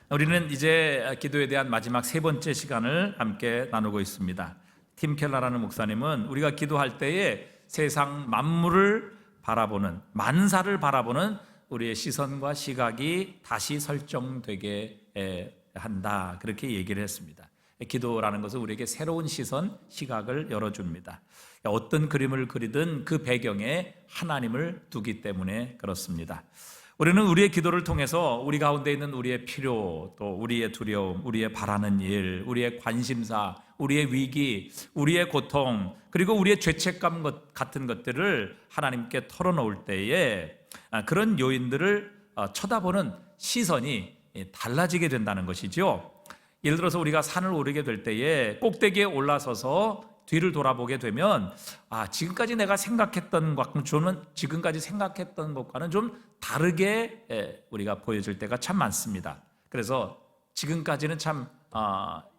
우리는 이제 기도에 대한 마지막 세 번째 시간을 함께 나누고 있습니다. 팀 켈러라는 목사님은 우리가 기도할 때에 세상 만물을 바라보는, 만사를 바라보는 우리의 시선과 시각이 다시 설정되게 한다, 그렇게 얘기를 했습니다. 기도라는 것은 우리에게 새로운 시선, 시각을 열어줍니다. 어떤 그림을 그리든 그 배경에 하나님을 두기 때문에 그렇습니다. 우리는 우리의 기도를 통해서 우리 가운데 있는 우리의 필요, 또 우리의 두려움, 우리의 바라는 일, 우리의 관심사, 우리의 위기, 우리의 고통, 그리고 우리의 죄책감 같은 것들을 하나님께 털어놓을 때에 그런 요인들을 쳐다보는 시선이 달라지게 된다는 것이죠. 예를 들어서 우리가 산을 오르게 될 때에 꼭대기에 올라서서 뒤를 돌아보게 되면 지금까지 내가 생각했던 것과는 지금까지 생각했던 것과는 좀 다르게 우리가 보여질 때가 참 많습니다. 그래서 지금까지는 참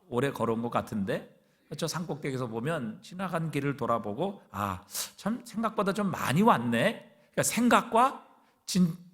오래 걸어온 것 같은데 저 산 꼭대기에서 보면 지나간 길을 돌아보고 참 생각보다 좀 많이 왔네. 그러니까 생각과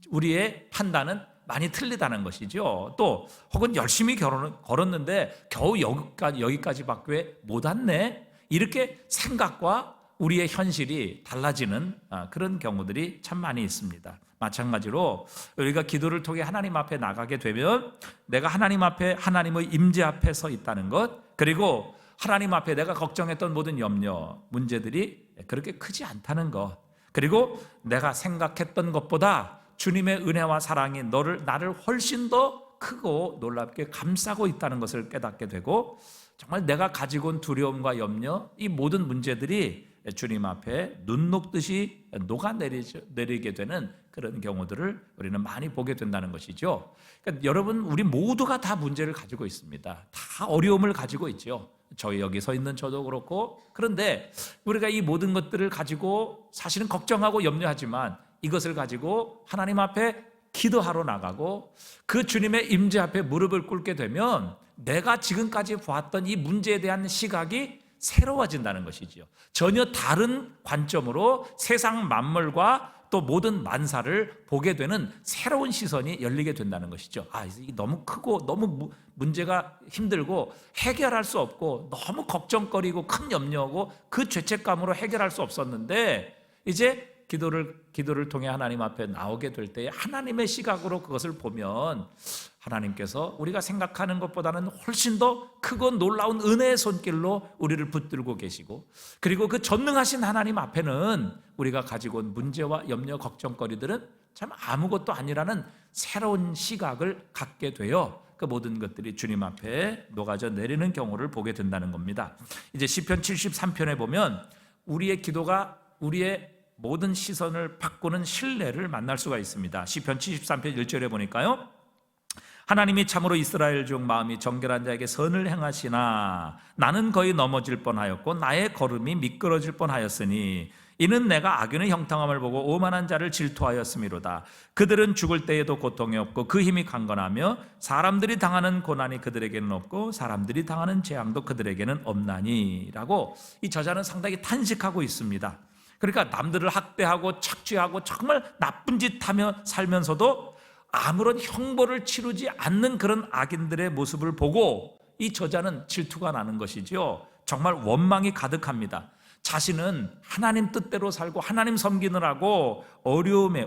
우리의 판단은 많이 틀리다는 것이죠. 또 혹은 열심히 걸었는데 겨우 여기까지밖에 못 왔네. 이렇게 생각과 우리의 현실이 달라지는 그런 경우들이 참 많이 있습니다. 마찬가지로 우리가 기도를 통해 하나님 앞에 나가게 되면 내가 하나님 앞에, 하나님의 임재 앞에 서 있다는 것, 그리고 하나님 앞에 내가 걱정했던 모든 염려, 문제들이 그렇게 크지 않다는 것, 그리고 내가 생각했던 것보다 주님의 은혜와 사랑이 나를 훨씬 더 크고 놀랍게 감싸고 있다는 것을 깨닫게 되고, 정말 내가 가지고 온 두려움과 염려, 이 모든 문제들이 주님 앞에 눈 녹듯이 녹아내리게 되는 그런 경우들을 우리는 많이 보게 된다는 것이죠. 그러니까 여러분, 우리 모두가 다 문제를 가지고 있습니다. 다 어려움을 가지고 있죠. 저희 여기 서 있는 저도 그렇고. 그런데 우리가 이 모든 것들을 가지고 사실은 걱정하고 염려하지만 이것을 가지고 하나님 앞에 기도하러 나가고 그 주님의 임재 앞에 무릎을 꿇게 되면 내가 지금까지 보았던 이 문제에 대한 시각이 새로워진다는 것이지요. 전혀 다른 관점으로 세상 만물과 또 모든 만사를 보게 되는 새로운 시선이 열리게 된다는 것이죠. 이게 너무 크고 너무 문제가 힘들고 해결할 수 없고 너무 걱정거리고 큰 염려하고 그 죄책감으로 해결할 수 없었는데 이제 기도를 통해 하나님 앞에 나오게 될 때 하나님의 시각으로 그것을 보면 하나님께서 우리가 생각하는 것보다는 훨씬 더 크고 놀라운 은혜의 손길로 우리를 붙들고 계시고, 그리고 그 전능하신 하나님 앞에는 우리가 가지고 온 문제와 염려, 걱정거리들은 참 아무것도 아니라는 새로운 시각을 갖게 되어 그 모든 것들이 주님 앞에 녹아져 내리는 경우를 보게 된다는 겁니다. 이제 시편 73편에 보면 우리의 기도가 우리의 모든 시선을 바꾸는 신뢰를 만날 수가 있습니다. 시편 73편 1절에 보니까요, 하나님이 참으로 이스라엘 중 마음이 정결한 자에게 선을 행하시나 나는 거의 넘어질 뻔하였고 나의 걸음이 미끄러질 뻔하였으니 이는 내가 악인의 형통함을 보고 오만한 자를 질투하였음이로다. 그들은 죽을 때에도 고통이 없고 그 힘이 강건하며 사람들이 당하는 고난이 그들에게는 없고 사람들이 당하는 재앙도 그들에게는 없나니 라고 이 저자는 상당히 탄식하고 있습니다. 그러니까 남들을 학대하고 착취하고 정말 나쁜 짓 하며 살면서도 아무런 형벌을 치르지 않는 그런 악인들의 모습을 보고 이 저자는 질투가 나는 것이죠. 정말 원망이 가득합니다. 자신은 하나님 뜻대로 살고 하나님 섬기느라고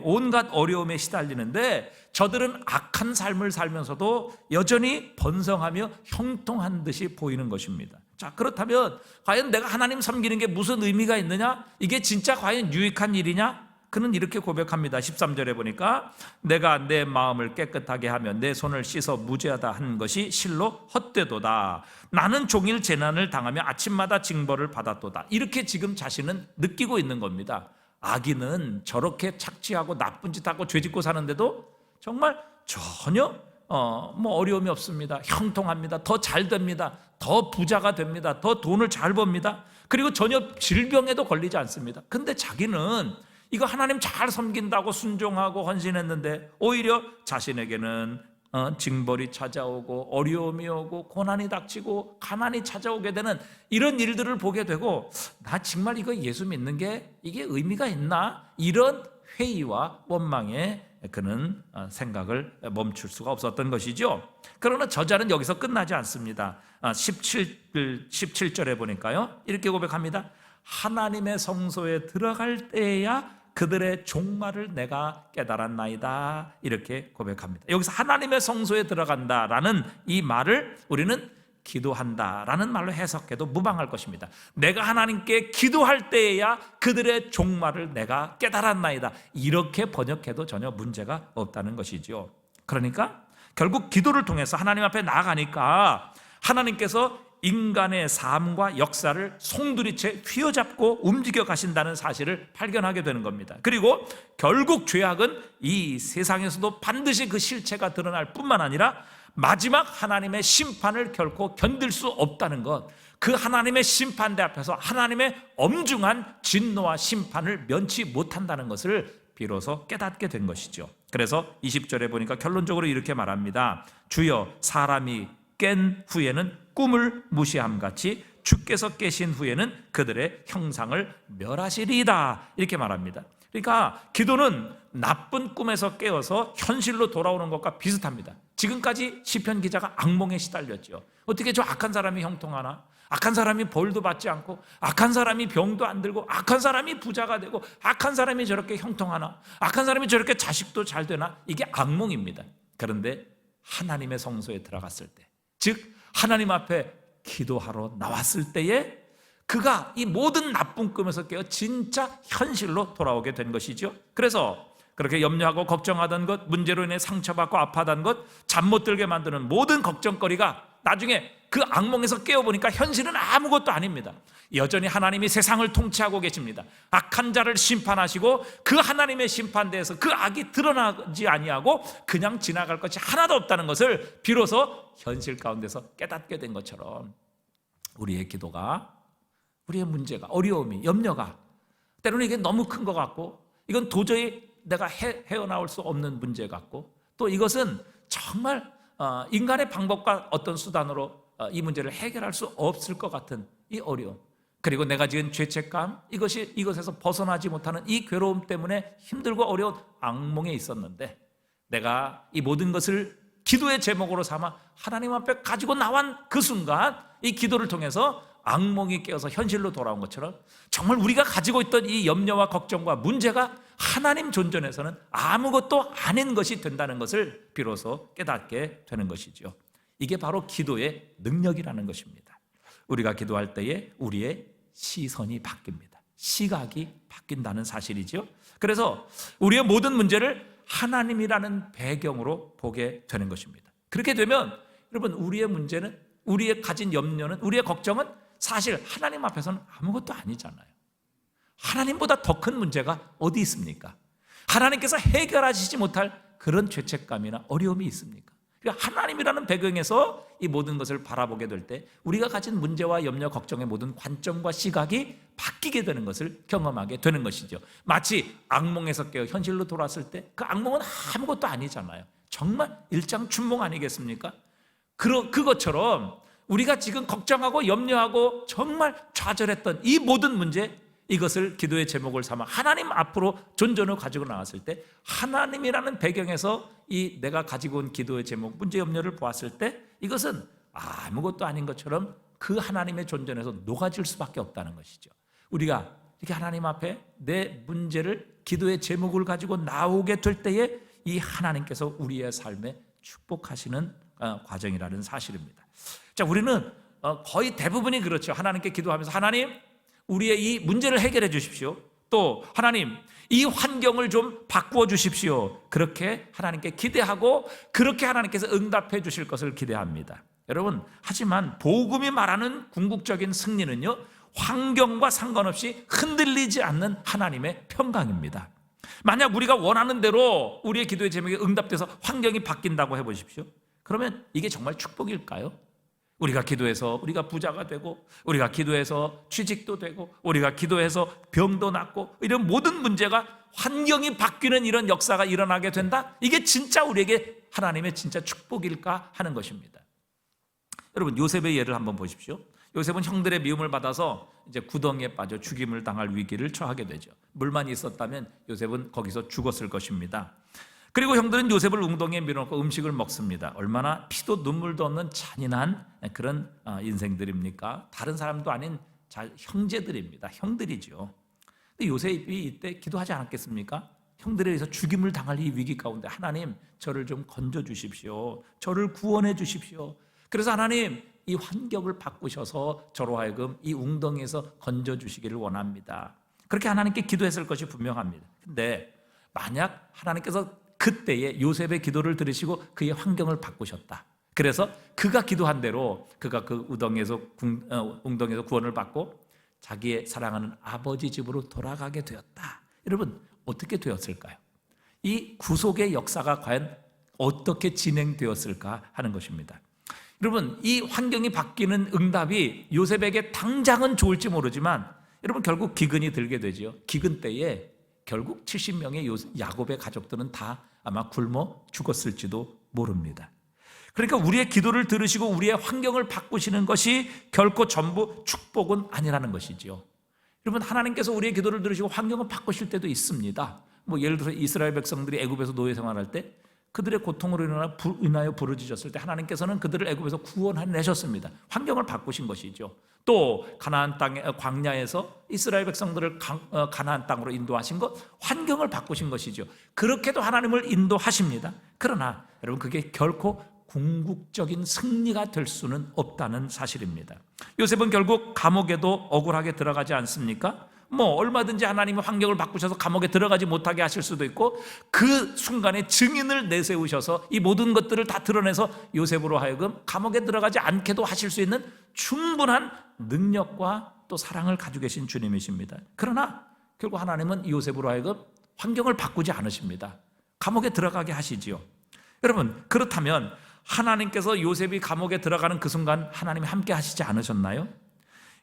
온갖 어려움에 시달리는데 저들은 악한 삶을 살면서도 여전히 번성하며 형통한 듯이 보이는 것입니다. 자, 그렇다면 과연 내가 하나님 섬기는 게 무슨 의미가 있느냐? 이게 진짜 과연 유익한 일이냐? 그는 이렇게 고백합니다. 13절에 보니까 내가 내 마음을 깨끗하게 하며 내 손을 씻어 무죄하다 한 것이 실로 헛되도다. 나는 종일 재난을 당하며 아침마다 징벌을 받았도다. 이렇게 지금 자신은 느끼고 있는 겁니다. 악인은 저렇게 착취하고 나쁜 짓하고 죄짓고 사는데도 정말 전혀 어려움이 없습니다. 형통합니다. 더 잘 됩니다. 더 부자가 됩니다. 더 돈을 잘 법니다. 그리고 전혀 질병에도 걸리지 않습니다. 근데 자기는 이거 하나님 잘 섬긴다고 순종하고 헌신했는데 오히려 자신에게는 징벌이 찾아오고 어려움이 오고 고난이 닥치고 가난이 찾아오게 되는 이런 일들을 보게 되고, 나 정말 이거 예수 믿는 게 이게 의미가 있나? 이런 회의와 원망에 그는 생각을 멈출 수가 없었던 것이죠. 그러나 저자는 여기서 끝나지 않습니다. 17절에 보니까요, 이렇게 고백합니다. 하나님의 성소에 들어갈 때에야 그들의 종말을 내가 깨달았나이다. 이렇게 고백합니다. 여기서 하나님의 성소에 들어간다라는 이 말을 우리는 기도한다라는 말로 해석해도 무방할 것입니다. 내가 하나님께 기도할 때에야 그들의 종말을 내가 깨달았나이다. 이렇게 번역해도 전혀 문제가 없다는 것이죠. 그러니까 결국 기도를 통해서 하나님 앞에 나아가니까 하나님께서 인간의 삶과 역사를 송두리째 휘어잡고 움직여 가신다는 사실을 발견하게 되는 겁니다. 그리고 결국 죄악은 이 세상에서도 반드시 그 실체가 드러날 뿐만 아니라 마지막 하나님의 심판을 결코 견딜 수 없다는 것, 그 하나님의 심판대 앞에서 하나님의 엄중한 진노와 심판을 면치 못한다는 것을 비로소 깨닫게 된 것이죠. 그래서 20절에 보니까 결론적으로 이렇게 말합니다. 주여, 사람이 깬 후에는 꿈을 무시함같이 주께서 깨신 후에는 그들의 형상을 멸하시리이다. 이렇게 말합니다. 그러니까 기도는 나쁜 꿈에서 깨어서 현실로 돌아오는 것과 비슷합니다. 지금까지 시편 기자가 악몽에 시달렸죠. 어떻게 저 악한 사람이 형통하나? 악한 사람이 벌도 받지 않고, 악한 사람이 병도 안 들고, 악한 사람이 부자가 되고, 악한 사람이 저렇게 형통하나? 악한 사람이 저렇게 자식도 잘 되나? 이게 악몽입니다. 그런데 하나님의 성소에 들어갔을 때, 즉 하나님 앞에 기도하러 나왔을 때에 그가 이 모든 나쁜 꿈에서 깨어 진짜 현실로 돌아오게 된 것이죠. 그래서 그렇게 염려하고 걱정하던 것, 문제로 인해 상처받고 아파하던 것, 잠 못 들게 만드는 모든 걱정거리가 나중에 그 악몽에서 깨어보니까 현실은 아무것도 아닙니다. 여전히 하나님이 세상을 통치하고 계십니다. 악한 자를 심판하시고 그 하나님의 심판대에서 그 악이 드러나지 아니하고 그냥 지나갈 것이 하나도 없다는 것을 비로소 현실 가운데서 깨닫게 된 것처럼 우리의 기도가, 우리의 문제가, 어려움이, 염려가 때로는 이게 너무 큰 것 같고, 이건 도저히 내가 헤어나올 수 없는 문제 같고, 또 이것은 정말 인간의 방법과 어떤 수단으로 이 문제를 해결할 수 없을 것 같은 이 어려움, 그리고 내가 지은 죄책감, 이것에서 벗어나지 못하는 이 괴로움 때문에 힘들고 어려운 악몽에 있었는데, 내가 이 모든 것을 기도의 제목으로 삼아 하나님 앞에 가지고 나온 그 순간, 이 기도를 통해서 악몽이 깨어서 현실로 돌아온 것처럼 정말 우리가 가지고 있던 이 염려와 걱정과 문제가 하나님 존전에서는 아무것도 아닌 것이 된다는 것을 비로소 깨닫게 되는 것이죠. 이게 바로 기도의 능력이라는 것입니다. 우리가 기도할 때에 우리의 시선이 바뀝니다. 시각이 바뀐다는 사실이죠. 그래서 우리의 모든 문제를 하나님이라는 배경으로 보게 되는 것입니다. 그렇게 되면 여러분, 우리의 문제는, 우리의 가진 염려는, 우리의 걱정은 사실 하나님 앞에서는 아무것도 아니잖아요. 하나님보다 더 큰 문제가 어디 있습니까? 하나님께서 해결하시지 못할 그런 죄책감이나 어려움이 있습니까? 그러니까 하나님이라는 배경에서 이 모든 것을 바라보게 될 때 우리가 가진 문제와 염려, 걱정의 모든 관점과 시각이 바뀌게 되는 것을 경험하게 되는 것이죠. 마치 악몽에서 깨어 현실로 돌아왔을 때 그 악몽은 아무것도 아니잖아요. 정말 일장춘몽 아니겠습니까? 그것처럼 우리가 지금 걱정하고 염려하고 정말 좌절했던 이 모든 문제, 이것을 기도의 제목을 삼아 하나님 앞으로 존전을 가지고 나왔을 때 하나님이라는 배경에서 이 내가 가지고 온 기도의 제목, 문제 염려를 보았을 때 이것은 아무것도 아닌 것처럼 그 하나님의 존전에서 녹아질 수밖에 없다는 것이죠. 우리가 이렇게 하나님 앞에 내 문제를 기도의 제목을 가지고 나오게 될 때에 이 하나님께서 우리의 삶에 축복하시는 과정이라는 사실입니다. 자, 우리는 거의 대부분이 그렇죠. 하나님께 기도하면서 하나님, 우리의 이 문제를 해결해 주십시오. 또 하나님, 이 환경을 좀 바꾸어 주십시오. 그렇게 하나님께 기대하고 그렇게 하나님께서 응답해 주실 것을 기대합니다. 여러분, 하지만 복음이 말하는 궁극적인 승리는요, 환경과 상관없이 흔들리지 않는 하나님의 평강입니다. 만약 우리가 원하는 대로 우리의 기도의 제목이 응답돼서 환경이 바뀐다고 해보십시오. 그러면 이게 정말 축복일까요? 우리가 기도해서 우리가 부자가 되고, 우리가 기도해서 취직도 되고, 우리가 기도해서 병도 낫고, 이런 모든 문제가 환경이 바뀌는 이런 역사가 일어나게 된다? 이게 진짜 우리에게 하나님의 진짜 축복일까 하는 것입니다. 여러분, 요셉의 예를 한번 보십시오. 요셉은 형들의 미움을 받아서 이제 구덩이에 빠져 죽임을 당할 위기를 처하게 되죠. 물만 있었다면 요셉은 거기서 죽었을 것입니다. 그리고 형들은 요셉을 웅덩이에 밀어넣고 음식을 먹습니다. 얼마나 피도 눈물도 없는 잔인한 그런 인생들입니까? 다른 사람도 아닌 형제들입니다. 형들이죠. 근데 요셉이 이때 기도하지 않았겠습니까? 형들에 의해서 죽임을 당할 이 위기 가운데 하나님, 저를 좀 건져 주십시오. 저를 구원해 주십시오. 그래서 하나님, 이 환경을 바꾸셔서 저로 하여금 이 웅덩이에서 건져 주시기를 원합니다. 그렇게 하나님께 기도했을 것이 분명합니다. 근데 만약 하나님께서 그때에 요셉의 기도를 들으시고 그의 환경을 바꾸셨다. 그래서 그가 기도한 대로 그가 그 웅덩이에서 구원을 받고 자기의 사랑하는 아버지 집으로 돌아가게 되었다. 여러분, 어떻게 되었을까요? 이 구속의 역사가 과연 어떻게 진행되었을까 하는 것입니다. 여러분, 이 환경이 바뀌는 응답이 요셉에게 당장은 좋을지 모르지만 여러분, 결국 기근이 들게 되죠. 기근 때에 결국 70명의 야곱의 가족들은 다 아마 굶어 죽었을지도 모릅니다. 그러니까 우리의 기도를 들으시고 우리의 환경을 바꾸시는 것이 결코 전부 축복은 아니라는 것이죠. 여러분, 하나님께서 우리의 기도를 들으시고 환경을 바꾸실 때도 있습니다. 예를 들어서 이스라엘 백성들이 애굽에서 노예 생활할 때 그들의 고통으로 인하여 부르짖었을 때 하나님께서는 그들을 애굽에서 구원해내셨습니다. 환경을 바꾸신 것이죠. 또 가나안 땅의 광야에서 이스라엘 백성들을 가나안 땅으로 인도하신 것, 환경을 바꾸신 것이죠. 그렇게도 하나님을 인도하십니다. 그러나 여러분, 그게 결코 궁극적인 승리가 될 수는 없다는 사실입니다. 요셉은 결국 감옥에도 억울하게 들어가지 않습니까? 얼마든지 하나님의 환경을 바꾸셔서 감옥에 들어가지 못하게 하실 수도 있고, 그 순간에 증인을 내세우셔서 이 모든 것들을 다 드러내서 요셉으로 하여금 감옥에 들어가지 않게도 하실 수 있는 충분한 능력과 또 사랑을 가지고 계신 주님이십니다. 그러나 결국 하나님은 요셉으로 하여금 환경을 바꾸지 않으십니다. 감옥에 들어가게 하시지요. 여러분, 그렇다면 하나님께서 요셉이 감옥에 들어가는 그 순간 하나님이 함께 하시지 않으셨나요?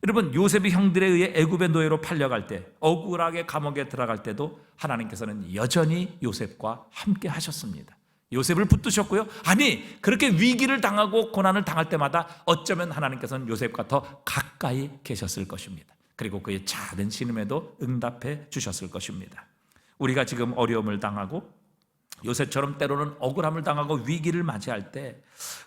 여러분, 요셉이 형들에 의해 애굽의 노예로 팔려갈 때, 억울하게 감옥에 들어갈 때도 하나님께서는 여전히 요셉과 함께 하셨습니다. 요셉을 붙드셨고요. 아니, 그렇게 위기를 당하고 고난을 당할 때마다 어쩌면 하나님께서는 요셉과 더 가까이 계셨을 것입니다. 그리고 그의 작은 신음에도 응답해 주셨을 것입니다. 우리가 지금 어려움을 당하고 요셉처럼 때로는 억울함을 당하고 위기를 맞이할 때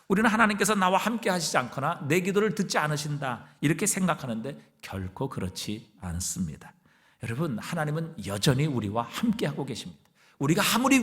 우리는 하나님께서 나와 함께 하시지 않거나 내 기도를 듣지 않으신다 이렇게 생각하는데 결코 그렇지 않습니다. 여러분, 하나님은 여전히 우리와 함께 하고 계십니다. 우리가 아무리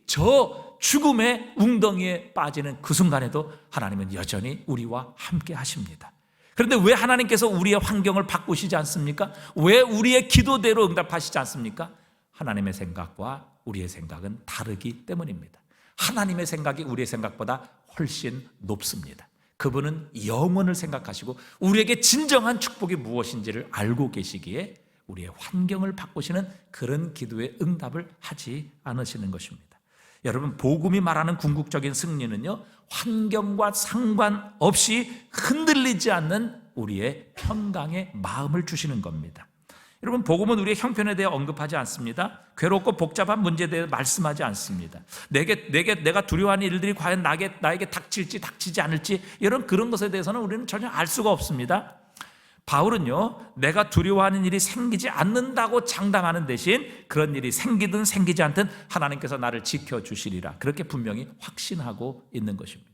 저 죽음의 웅덩이에 빠지는 그 순간에도 하나님은 여전히 우리와 함께 하십니다. 그런데 왜 하나님께서 우리의 환경을 바꾸시지 않습니까? 왜 우리의 기도대로 응답하시지 않습니까? 하나님의 생각과 우리의 생각은 다르기 때문입니다. 하나님의 생각이 우리의 생각보다 훨씬 높습니다. 그분은 영원을 생각하시고 우리에게 진정한 축복이 무엇인지를 알고 계시기에 우리의 환경을 바꾸시는 그런 기도의 응답을 하지 않으시는 것입니다. 여러분, 복음이 말하는 궁극적인 승리는요, 환경과 상관없이 흔들리지 않는 우리의 평강의 마음을 주시는 겁니다. 여러분, 복음은 우리의 형편에 대해 언급하지 않습니다. 괴롭고 복잡한 문제에 대해 말씀하지 않습니다. 내가 두려워하는 일들이 과연 나에게 닥칠지 닥치지 않을지 이런 그런 것에 대해서는 우리는 전혀 알 수가 없습니다. 바울은요, 내가 두려워하는 일이 생기지 않는다고 장담하는 대신 그런 일이 생기든 생기지 않든 하나님께서 나를 지켜주시리라, 그렇게 분명히 확신하고 있는 것입니다.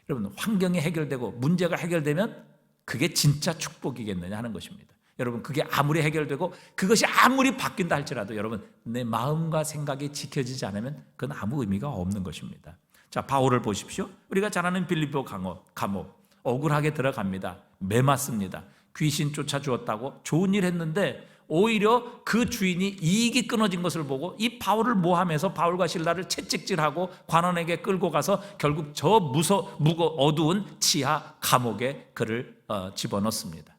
여러분, 환경이 해결되고 문제가 해결되면 그게 진짜 축복이겠느냐 하는 것입니다. 여러분, 그게 아무리 해결되고 그것이 아무리 바뀐다 할지라도 여러분, 내 마음과 생각이 지켜지지 않으면 그건 아무 의미가 없는 것입니다. 자, 바울을 보십시오. 우리가 잘 아는 빌립보 감옥 억울하게 들어갑니다. 매맞습니다. 귀신 쫓아주었다고 좋은 일 했는데 오히려 그 주인이 이익이 끊어진 것을 보고 이 바울을 모함해서 바울과 실라를 채찍질하고 관원에게 끌고 가서 결국 저 어두운 지하 감옥에 그를 집어넣습니다.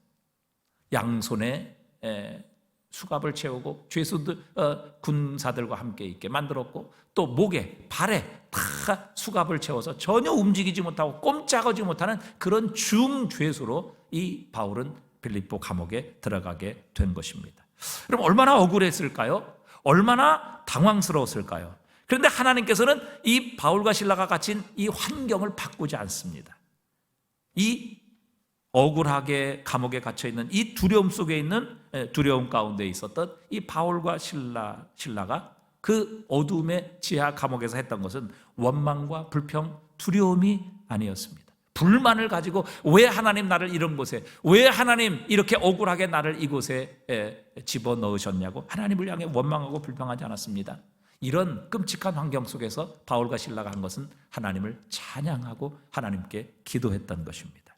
양손에 수갑을 채우고 죄수들 군사들과 함께 있게 만들었고, 또 목에 발에 다 수갑을 채워서 전혀 움직이지 못하고 꼼짝하지 못하는 그런 중죄수로 이 바울은 빌립보 감옥에 들어가게 된 것입니다. 그럼 얼마나 억울했을까요? 얼마나 당황스러웠을까요? 그런데 하나님께서는 이 바울과 실라가 갇힌 이 환경을 바꾸지 않습니다. 이 억울하게 감옥에 갇혀있는 이 두려움 속에 있는 두려움 가운데 있었던 이 바울과 실라가 그 어두움의 지하 감옥에서 했던 것은 원망과 불평, 두려움이 아니었습니다. 불만을 가지고 왜 하나님 나를 이런 곳에, 왜 하나님 이렇게 억울하게 나를 이곳에 집어넣으셨냐고 하나님을 향해 원망하고 불평하지 않았습니다. 이런 끔찍한 환경 속에서 바울과 실라가 한 것은 하나님을 찬양하고 하나님께 기도했던 것입니다.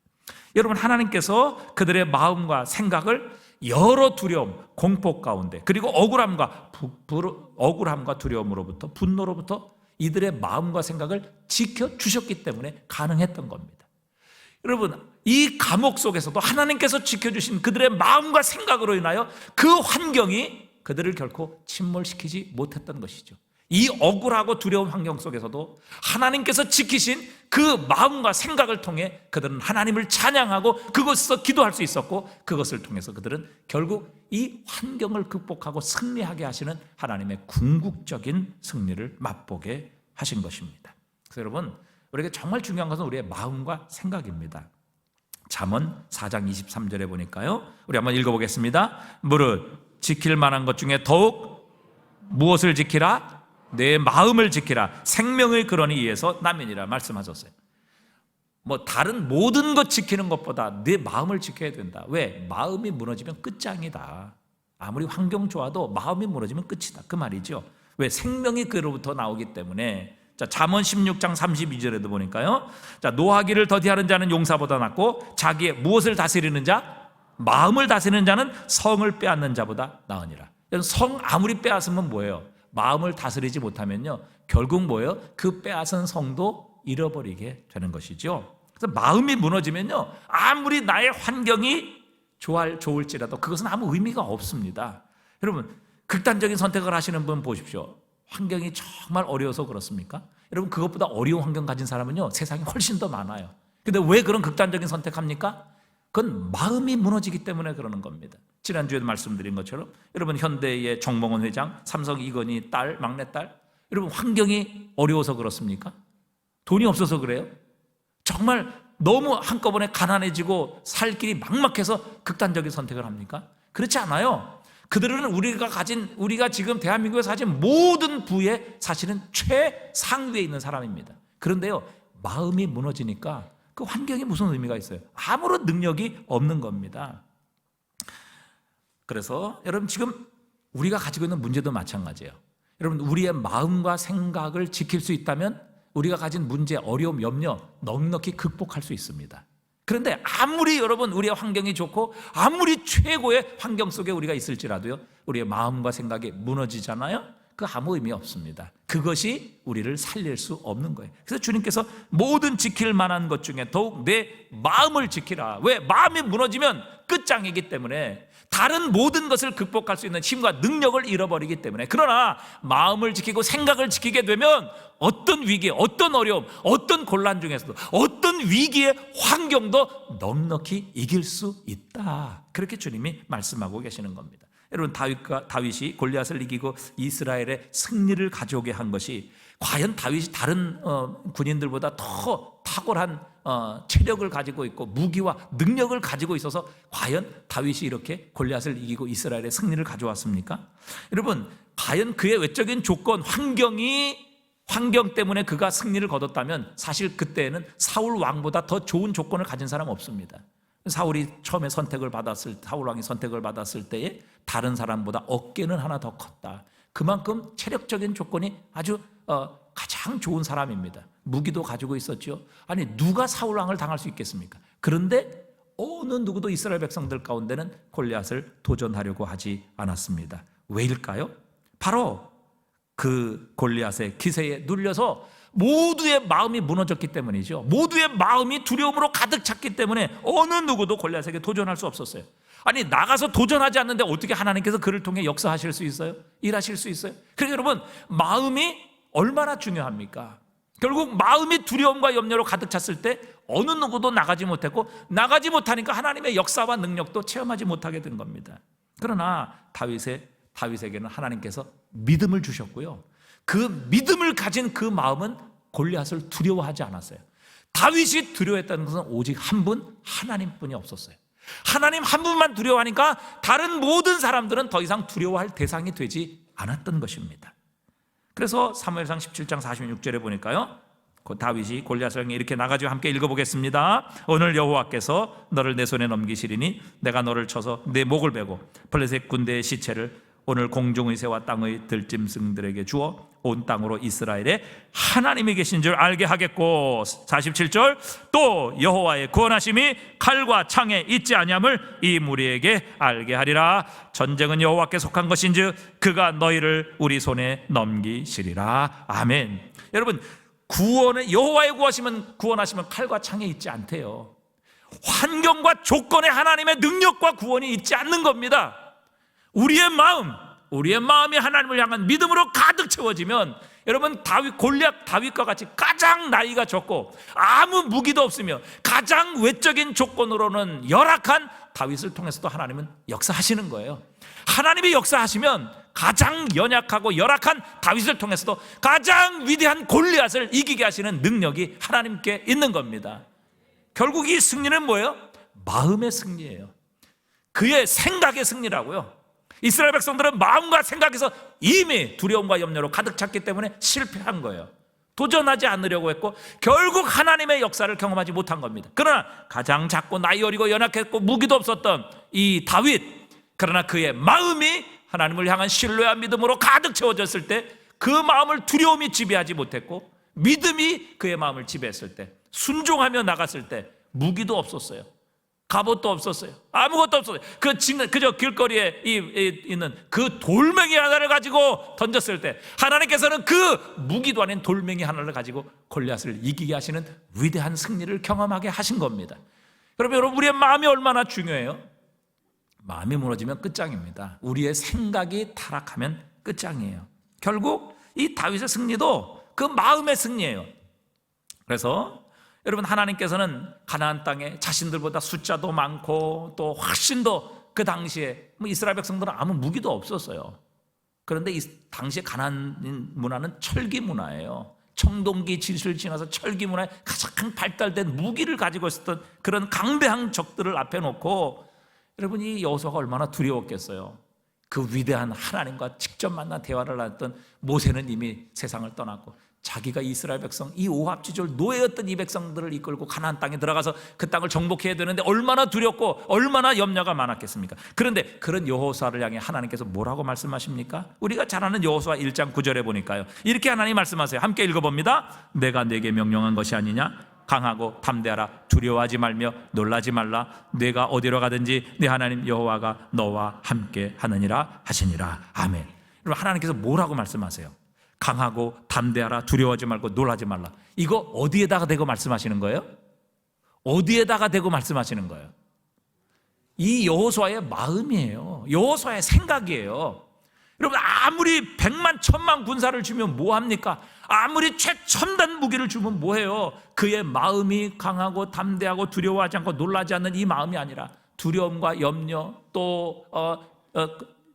여러분, 하나님께서 그들의 마음과 생각을 여러 두려움, 공포 가운데, 그리고 억울함과 두려움으로부터, 분노로부터 이들의 마음과 생각을 지켜주셨기 때문에 가능했던 겁니다. 여러분, 이 감옥 속에서도 하나님께서 지켜주신 그들의 마음과 생각으로 인하여 그 환경이 그들을 결코 침몰시키지 못했던 것이죠. 이 억울하고 두려운 환경 속에서도 하나님께서 지키신 그 마음과 생각을 통해 그들은 하나님을 찬양하고 그것에서 기도할 수 있었고, 그것을 통해서 그들은 결국 이 환경을 극복하고 승리하게 하시는 하나님의 궁극적인 승리를 맛보게 하신 것입니다. 그래서 여러분, 우리에게 정말 중요한 것은 우리의 마음과 생각입니다. 잠언 4장 23절에 보니까요, 우리 한번 읽어보겠습니다. 무릇 지킬 만한 것 중에 더욱 무엇을 지키라? 내 마음을 지키라. 생명의 근원이 이에서 나면이라 말씀하셨어요. 다른 모든 것 지키는 것보다 내 마음을 지켜야 된다. 왜? 마음이 무너지면 끝장이다. 아무리 환경 좋아도 마음이 무너지면 끝이다, 그 말이죠. 왜? 생명이 그로부터 나오기 때문에. 자, 잠언 16장 32절에도 보니까요, 자, 노하기를 더디하는 자는 용사보다 낫고 자기의 무엇을 다스리는 자? 마음을 다스리는 자는 성을 빼앗는 자보다 나으니라. 성 아무리 빼앗으면 뭐예요? 마음을 다스리지 못하면요, 결국 뭐예요? 그 빼앗은 성도 잃어버리게 되는 것이죠. 그래서 마음이 무너지면요, 아무리 나의 환경이 좋을지라도 그것은 아무 의미가 없습니다. 여러분, 극단적인 선택을 하시는 분 보십시오. 환경이 정말 어려워서 그렇습니까? 여러분, 그것보다 어려운 환경 가진 사람은요, 세상에 훨씬 더 많아요. 근데 왜 그런 극단적인 선택합니까? 그건 마음이 무너지기 때문에 그러는 겁니다. 지난주에도 말씀드린 것처럼 여러분, 현대의 정몽원 회장, 삼성 이건희 딸, 막내딸, 여러분, 환경이 어려워서 그렇습니까? 돈이 없어서 그래요? 정말 너무 한꺼번에 가난해지고 살 길이 막막해서 극단적인 선택을 합니까? 그렇지 않아요. 그들은 우리가 지금 대한민국에서 가진 모든 부의 사실은 최상위에 있는 사람입니다. 그런데요, 마음이 무너지니까 그 환경이 무슨 의미가 있어요? 아무런 능력이 없는 겁니다. 그래서 여러분, 지금 우리가 가지고 있는 문제도 마찬가지예요. 여러분, 우리의 마음과 생각을 지킬 수 있다면 우리가 가진 문제, 어려움, 염려 넉넉히 극복할 수 있습니다. 그런데 아무리 여러분 우리의 환경이 좋고 아무리 최고의 환경 속에 우리가 있을지라도요, 우리의 마음과 생각이 무너지잖아요. 그 아무 의미 없습니다. 그것이 우리를 살릴 수 없는 거예요. 그래서 주님께서 모든 지킬 만한 것 중에 더욱 내 마음을 지키라. 왜? 마음이 무너지면 끝장이기 때문에, 다른 모든 것을 극복할 수 있는 힘과 능력을 잃어버리기 때문에. 그러나 마음을 지키고 생각을 지키게 되면 어떤 위기, 어떤 어려움, 어떤 곤란 중에서도, 어떤 위기의 환경도 넉넉히 이길 수 있다. 그렇게 주님이 말씀하고 계시는 겁니다. 여러분, 다윗이 골리앗을 이기고 이스라엘의 승리를 가져오게 한 것이, 과연 다윗이 다른 군인들보다 더 탁월한 체력을 가지고 있고 무기와 능력을 가지고 있어서 과연 다윗이 이렇게 골리앗을 이기고 이스라엘의 승리를 가져왔습니까? 여러분, 과연 그의 외적인 조건, 환경 때문에 그가 승리를 거뒀다면 사실 그때는 사울 왕보다 더 좋은 조건을 가진 사람 없습니다. 사울 왕이 선택을 받았을 때에 다른 사람보다 어깨는 하나 더 컸다. 그만큼 체력적인 조건이 아주 가장 좋은 사람입니다. 무기도 가지고 있었죠. 아니, 누가 사울 왕을 당할 수 있겠습니까? 그런데 어느 누구도 이스라엘 백성들 가운데는 골리앗을 도전하려고 하지 않았습니다. 왜일까요? 바로 그 골리앗의 기세에 눌려서 모두의 마음이 무너졌기 때문이죠. 모두의 마음이 두려움으로 가득 찼기 때문에 어느 누구도 골리앗에게 도전할 수 없었어요. 아니, 나가서 도전하지 않는데 어떻게 하나님께서 그를 통해 역사하실 수 있어요? 일하실 수 있어요? 그러니까 여러분, 마음이 얼마나 중요합니까? 결국 마음이 두려움과 염려로 가득 찼을 때 어느 누구도 나가지 못했고, 나가지 못하니까 하나님의 역사와 능력도 체험하지 못하게 된 겁니다. 그러나 다윗에게는 하나님께서 믿음을 주셨고요, 그 믿음을 가진 그 마음은 골리앗을 두려워하지 않았어요. 다윗이 두려워했다는 것은 오직 한 분, 하나님뿐이 없었어요. 하나님 한 분만 두려워하니까 다른 모든 사람들은 더 이상 두려워할 대상이 되지 않았던 것입니다. 그래서 사무엘상 17장 46절에 보니까요, 그 다윗이 골리앗을 향해 이렇게 나가지고 함께 읽어보겠습니다. 오늘 여호와께서 너를 내 손에 넘기시리니 내가 너를 쳐서 내 목을 베고 블레셋 군대의 시체를 오늘 공중의 새와 땅의 들짐승들에게 주어 온 땅으로 이스라엘의 하나님이 계신 줄 알게 하겠고, 47절, 또 여호와의 구원하심이 칼과 창에 있지 아니함을 이 무리에게 알게 하리라. 전쟁은 여호와께 속한 것인즉 그가 너희를 우리 손에 넘기시리라. 아멘. 여러분, 구원의 여호와의 구원하시면 칼과 창에 있지 않대요. 환경과 조건에 하나님의 능력과 구원이 있지 않는 겁니다. 우리의 마음이 하나님을 향한 믿음으로 가득 채워지면, 여러분, 골리앗 다윗과 같이 가장 나이가 적고 아무 무기도 없으며 가장 외적인 조건으로는 열악한 다윗을 통해서도 하나님은 역사하시는 거예요. 하나님이 역사하시면 가장 연약하고 열악한 다윗을 통해서도 가장 위대한 골리앗을 이기게 하시는 능력이 하나님께 있는 겁니다. 결국 이 승리는 뭐예요? 마음의 승리예요. 그의 생각의 승리라고요. 이스라엘 백성들은 마음과 생각에서 이미 두려움과 염려로 가득 찼기 때문에 실패한 거예요. 도전하지 않으려고 했고 결국 하나님의 역사를 경험하지 못한 겁니다. 그러나 가장 작고 나이 어리고 연약했고 무기도 없었던 이 다윗, 그러나 그의 마음이 하나님을 향한 신뢰와 믿음으로 가득 채워졌을 때, 그 마음을 두려움이 지배하지 못했고 믿음이 그의 마음을 지배했을 때, 순종하며 나갔을 때 무기도 없었어요. 갑옷도 없었어요. 아무것도 없었어요. 그저 길거리에 있는 그 돌멩이 하나를 가지고 던졌을 때 하나님께서는 그 무기도 아닌 돌멩이 하나를 가지고 골리앗을 이기게 하시는 위대한 승리를 경험하게 하신 겁니다. 여러분, 우리의 마음이 얼마나 중요해요? 마음이 무너지면 끝장입니다. 우리의 생각이 타락하면 끝장이에요. 결국 이 다윗의 승리도 그 마음의 승리예요. 그래서 여러분, 하나님께서는 가나안 땅에 자신들보다 숫자도 많고 또 훨씬 더, 그 당시에 이스라엘 백성들은 아무 무기도 없었어요. 그런데 이 당시에 가나안 문화는 철기 문화예요. 청동기 질서를 지나서 철기 문화에 가장 발달된 무기를 가지고 있었던 그런 강대한 적들을 앞에 놓고, 여러분, 이 여호수아가 얼마나 두려웠겠어요. 그 위대한 하나님과 직접 만나 대화를 나눴던 모세는 이미 세상을 떠났고, 자기가 이스라엘 백성, 이 오합지졸 노예였던 이 백성들을 이끌고 가나안 땅에 들어가서 그 땅을 정복해야 되는데 얼마나 두렵고 얼마나 염려가 많았겠습니까? 그런데 그런 여호수아를 향해 하나님께서 뭐라고 말씀하십니까? 우리가 잘 아는 여호수아 1장 9절에 보니까요, 이렇게 하나님 말씀하세요. 함께 읽어봅니다. 내가 네게 명령한 것이 아니냐? 강하고 담대하라. 두려워하지 말며 놀라지 말라. 내가 어디로 가든지 네 하나님 여호와가 너와 함께 하느니라 하시니라. 아멘. 여러분, 하나님께서 뭐라고 말씀하세요? 강하고 담대하라. 두려워하지 말고 놀라지 말라. 이거 어디에다가 대고 말씀하시는 거예요? 어디에다가 대고 말씀하시는 거예요? 이 여호수아의 마음이에요. 여호수아의 생각이에요. 여러분, 아무리 100만 1000만 군사를 주면 뭐합니까? 아무리 최첨단 무기를 주면 뭐해요? 그의 마음이 강하고 담대하고 두려워하지 않고 놀라지 않는 이 마음이 아니라 두려움과 염려, 또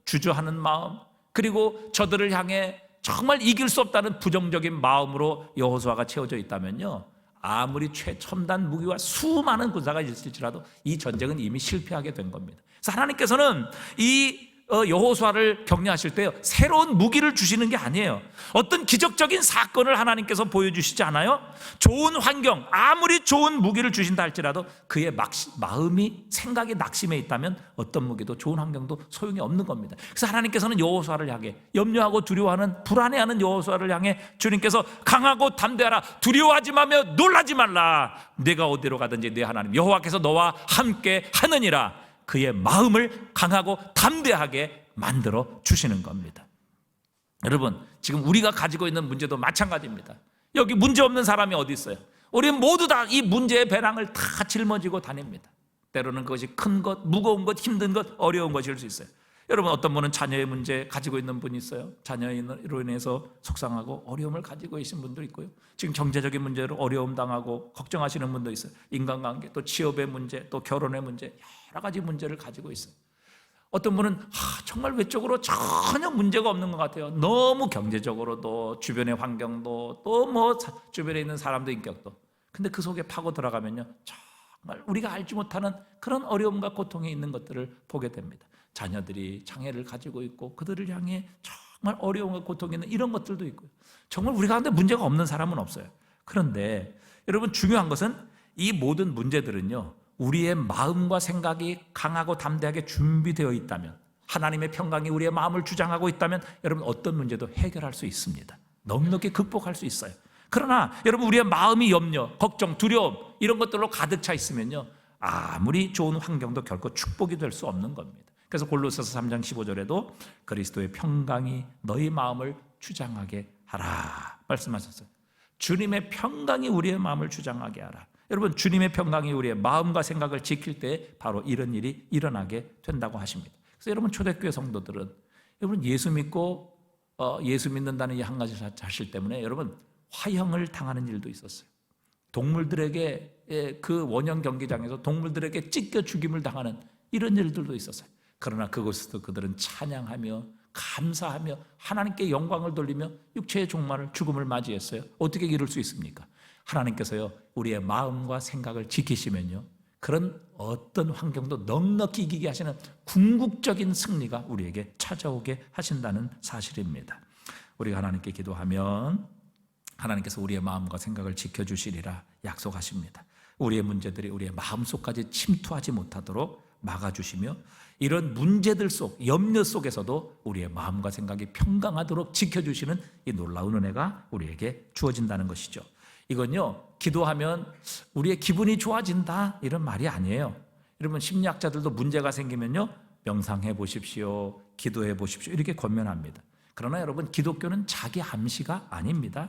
주저하는 마음, 그리고 저들을 향해 정말 이길 수 없다는 부정적인 마음으로 여호수아가 채워져 있다면요, 아무리 최첨단 무기와 수많은 군사가 있을지라도 이 전쟁은 이미 실패하게 된 겁니다. 그래서 하나님께서는 이 여호수아를 격려하실 때요, 새로운 무기를 주시는 게 아니에요. 어떤 기적적인 사건을 하나님께서 보여주시지 않아요. 좋은 환경, 아무리 좋은 무기를 주신다 할지라도 그의 마음이, 생각이 낙심해 있다면 어떤 무기도 좋은 환경도 소용이 없는 겁니다. 그래서 하나님께서는 여호수아를 향해, 염려하고 두려워하는, 불안해하는 여호수아를 향해 주님께서 강하고 담대하라. 두려워하지 말며 놀라지 말라. 내가 어디로 가든지 내 하나님 여호와께서 너와 함께 하느니라. 그의 마음을 강하고 담대하게 만들어 주시는 겁니다. 여러분, 지금 우리가 가지고 있는 문제도 마찬가지입니다. 여기 문제 없는 사람이 어디 있어요? 우리는 모두 다 이 문제의 배낭을 다 짊어지고 다닙니다. 때로는 그것이 큰 것, 무거운 것, 힘든 것, 어려운 것일 수 있어요. 여러분, 어떤 분은 자녀의 문제 가지고 있는 분이 있어요. 자녀로 인해서 속상하고 어려움을 가지고 계신 분도 있고요. 지금 경제적인 문제로 어려움 당하고 걱정하시는 분도 있어요. 인간관계, 또 취업의 문제, 또 결혼의 문제, 여러 가지 문제를 가지고 있어요. 어떤 분은 정말 외적으로 전혀 문제가 없는 것 같아요. 너무 경제적으로도, 주변의 환경도, 또 뭐 주변에 있는 사람들 인격도. 근데 그 속에 파고 들어가면요, 정말 우리가 알지 못하는 그런 어려움과 고통이 있는 것들을 보게 됩니다. 자녀들이 장애를 가지고 있고 그들을 향해 정말 어려움과 고통이 있는 이런 것들도 있고요. 정말 우리 가운데 문제가 없는 사람은 없어요. 그런데 여러분, 중요한 것은 이 모든 문제들은요, 우리의 마음과 생각이 강하고 담대하게 준비되어 있다면, 하나님의 평강이 우리의 마음을 주장하고 있다면 여러분, 어떤 문제도 해결할 수 있습니다. 넉넉히 극복할 수 있어요. 그러나 여러분, 우리의 마음이 염려, 걱정, 두려움 이런 것들로 가득 차 있으면요, 아무리 좋은 환경도 결코 축복이 될 수 없는 겁니다. 그래서 골로새서 3장 15절에도 그리스도의 평강이 너희 마음을 주장하게 하라 말씀하셨어요. 주님의 평강이 우리의 마음을 주장하게 하라. 여러분, 주님의 평강이 우리의 마음과 생각을 지킬 때 바로 이런 일이 일어나게 된다고 하십니다. 그래서 여러분, 초대교회 성도들은 여러분, 예수 믿고 예수 믿는다는 이 한 가지 사실 때문에 여러분, 화형을 당하는 일도 있었어요. 동물들에게, 그 원형 경기장에서 동물들에게 찢겨 죽임을 당하는 이런 일들도 있었어요. 그러나 그곳에서 그들은 찬양하며 감사하며 하나님께 영광을 돌리며 육체의 종말을, 죽음을 맞이했어요. 어떻게 이룰 수 있습니까? 하나님께서요, 우리의 마음과 생각을 지키시면요, 그런 어떤 환경도 넉넉히 이기게 하시는 궁극적인 승리가 우리에게 찾아오게 하신다는 사실입니다. 우리가 하나님께 기도하면 하나님께서 우리의 마음과 생각을 지켜주시리라 약속하십니다. 우리의 문제들이 우리의 마음속까지 침투하지 못하도록 막아주시며, 이런 문제들 속, 염려 속에서도 우리의 마음과 생각이 평강하도록 지켜주시는 이 놀라운 은혜가 우리에게 주어진다는 것이죠. 이건요, 기도하면 우리의 기분이 좋아진다 이런 말이 아니에요. 여러분, 심리학자들도 문제가 생기면요, 명상해 보십시오, 기도해 보십시오 이렇게 권면합니다. 그러나 여러분, 기독교는 자기 암시가 아닙니다.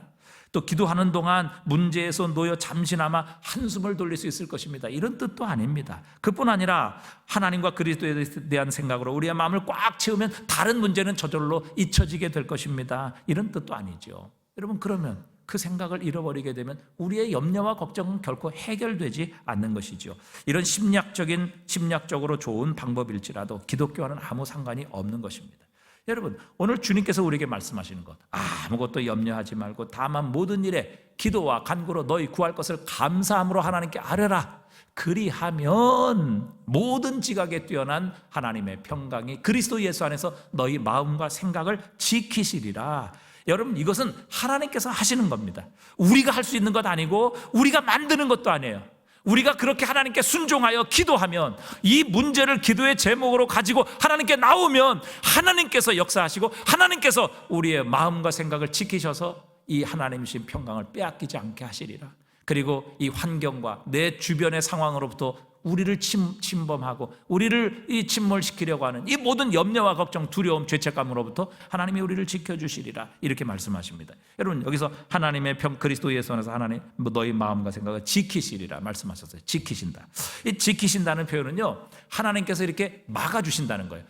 또 기도하는 동안 문제에서 놓여 잠시나마 한숨을 돌릴 수 있을 것입니다, 이런 뜻도 아닙니다. 그뿐 아니라 하나님과 그리스도에 대한 생각으로 우리의 마음을 꽉 채우면 다른 문제는 저절로 잊혀지게 될 것입니다, 이런 뜻도 아니죠. 여러분, 그러면 그 생각을 잃어버리게 되면 우리의 염려와 걱정은 결코 해결되지 않는 것이죠. 이런 심리학적으로 좋은 방법일지라도 기독교와는 아무 상관이 없는 것입니다. 여러분, 오늘 주님께서 우리에게 말씀하시는 것, 아무것도 염려하지 말고 다만 모든 일에 기도와 간구로 너희 구할 것을 감사함으로 하나님께 아뢰라. 그리하면 모든 지각에 뛰어난 하나님의 평강이 그리스도 예수 안에서 너희 마음과 생각을 지키시리라. 여러분, 이것은 하나님께서 하시는 겁니다. 우리가 할 수 있는 것 아니고 우리가 만드는 것도 아니에요. 우리가 그렇게 하나님께 순종하여 기도하면, 이 문제를 기도의 제목으로 가지고 하나님께 나오면 하나님께서 역사하시고 하나님께서 우리의 마음과 생각을 지키셔서 이 하나님이신 평강을 빼앗기지 않게 하시리라. 그리고 이 환경과 내 주변의 상황으로부터 우리를 침범하고 우리를 이 침몰시키려고 하는 이 모든 염려와 걱정, 두려움, 죄책감으로부터 하나님이 우리를 지켜주시리라 이렇게 말씀하십니다. 여러분, 여기서 하나님의 그리스도 예수 안에서 하나님 너희 마음과 생각을 지키시리라 말씀하셨어요. 지키신다. 이 지키신다는 표현은요, 하나님께서 이렇게 막아주신다는 거예요.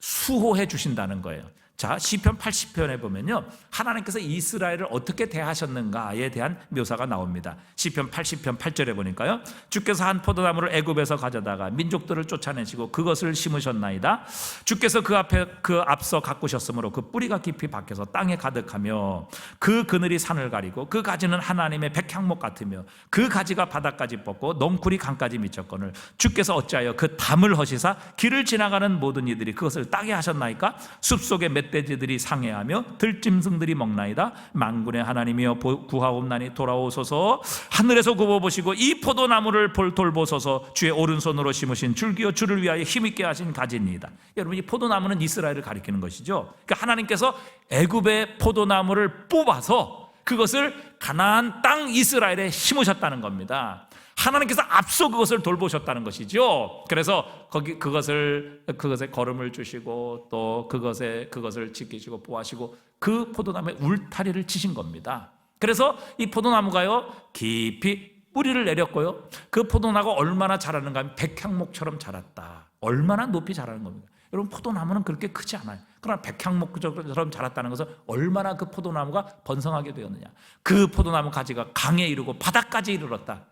수호해 주신다는 거예요. 자, 시편 80편에 보면요, 하나님께서 이스라엘을 어떻게 대하셨는가에 대한 묘사가 나옵니다. 시편 80편 8절에 보니까요, 주께서 한 포도나무를 애굽에서 가져다가 민족들을 쫓아내시고 그것을 심으셨나이다. 주께서 그 앞서 가꾸셨으므로 그 뿌리가 깊이 박혀서 땅에 가득하며 그 그늘이 산을 가리고 그 가지는 하나님의 백향목 같으며 그 가지가 바닥까지 뻗고 넝쿨이 강까지 미쳤거늘 주께서 어찌하여 그 담을 허시사 길을 지나가는 모든 이들이 그것을 따게 하셨나이까? 숲속에 멧돼지들이 상해하며 들짐승들이 먹나이다. 만군의 하나님이여 구하옵나니 돌아오소서. 하늘에서 굽어보시고 이 포도나무를 돌보소서. 주의 오른손으로 심으신 줄기여 주를 위하여 힘있게 하신 가지니이다. 여러분, 이 포도나무는 이스라엘을 가리키는 것이죠. 그러니까 하나님께서 애굽의 포도나무를 뽑아서 그것을 가나안 땅 이스라엘에 심으셨다는 겁니다. 하나님께서 앞서 그것을 돌보셨다는 것이죠. 그래서 그것에 걸음을 주시고 또 그것을 지키시고 보호하시고 그 포도나무에 울타리를 치신 겁니다. 그래서 이 포도나무가요, 깊이 뿌리를 내렸고요, 그 포도나무가 얼마나 자라는가 하면 백향목처럼 자랐다. 얼마나 높이 자라는 겁니다. 여러분, 포도나무는 그렇게 크지 않아요. 그러나 백향목처럼 자랐다는 것은 얼마나 그 포도나무가 번성하게 되었느냐. 그 포도나무 가지가 강에 이르고 바닥까지 이르렀다.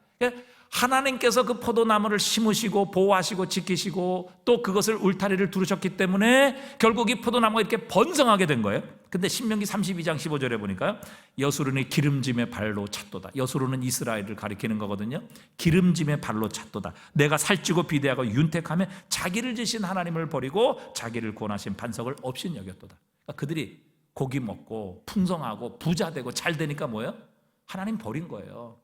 하나님께서 그 포도나무를 심으시고 보호하시고 지키시고 또 그것을 울타리를 두르셨기 때문에 결국 이 포도나무가 이렇게 번성하게 된 거예요. 근데 신명기 32장 15절에 보니까요, 여수론이 기름짐의 발로 찼도다. 여수론은 이스라엘을 가리키는 거거든요. 기름짐의 발로 찼도다. 내가 살찌고 비대하고 윤택하며 자기를 지신 하나님을 버리고 자기를 구원하신 반석을 없인 여겼도다. 그러니까 그들이 고기 먹고 풍성하고 부자 되고 잘 되니까 뭐예요? 하나님 버린 거예요.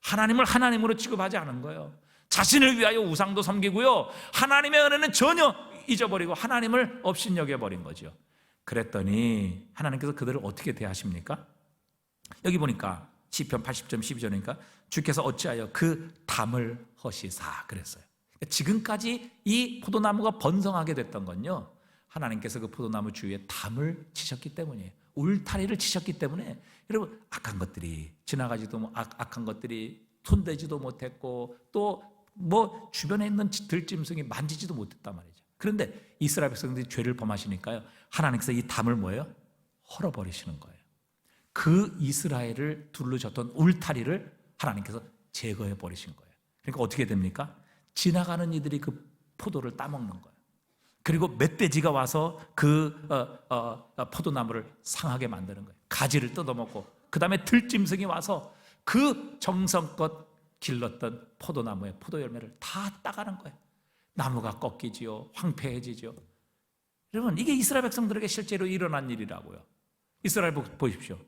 하나님을 하나님으로 취급하지 않은 거예요. 자신을 위하여 우상도 섬기고요, 하나님의 은혜는 전혀 잊어버리고 하나님을 업신여겨버린 거죠. 그랬더니 하나님께서 그들을 어떻게 대하십니까? 여기 보니까 시편 80점 12절이니까 주께서 어찌하여 그 담을 허시사 그랬어요. 지금까지 이 포도나무가 번성하게 됐던 건요, 하나님께서 그 포도나무 주위에 담을 치셨기 때문이에요. 울타리를 치셨기 때문에 여러분 악한 것들이 지나가지도 악한 것들이 손대지도 못했고 또 뭐 주변에 있는 들짐승이 만지지도 못했단 말이죠. 그런데 이스라엘 백성들이 죄를 범하시니까요, 하나님께서 이 담을 뭐예요? 헐어버리시는 거예요. 그 이스라엘을 둘러졌던 울타리를 하나님께서 제거해 버리신 거예요. 그러니까 어떻게 됩니까? 지나가는 이들이 그 포도를 따먹는 거예요. 그리고 멧돼지가 와서 그 포도나무를 상하게 만드는 거예요. 가지를 뜯어먹고, 그 다음에 들짐승이 와서 그 정성껏 길렀던 포도나무의 포도 열매를 다 따가는 거예요. 나무가 꺾이지요, 황폐해지죠. 여러분 이게 이스라엘 백성들에게 실제로 일어난 일이라고요. 이스라엘 보십시오.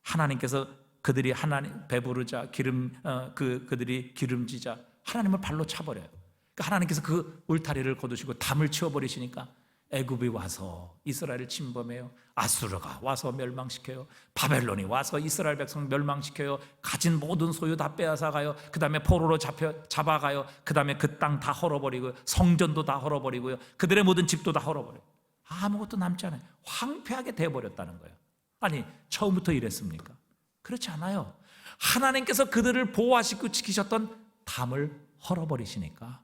하나님께서 그들이 하나님 배부르자 그들이 기름지자 하나님을 발로 차버려요. 그러니까 하나님께서 그 울타리를 거두시고 담을 치워버리시니까 애굽이 와서 이스라엘을 침범해요. 아수르가 와서 멸망시켜요. 바벨론이 와서 이스라엘 백성 멸망시켜요. 가진 모든 소유 다 빼앗아가요. 그 다음에 포로로 잡아가요. 그 다음에 그 땅 다 헐어버리고요, 성전도 다 헐어버리고요, 그들의 모든 집도 다 헐어버려요. 아무것도 남지 않아요. 황폐하게 돼버렸다는 거예요. 아니 처음부터 이랬습니까? 그렇지 않아요. 하나님께서 그들을 보호하시고 지키셨던 담을 헐어버리시니까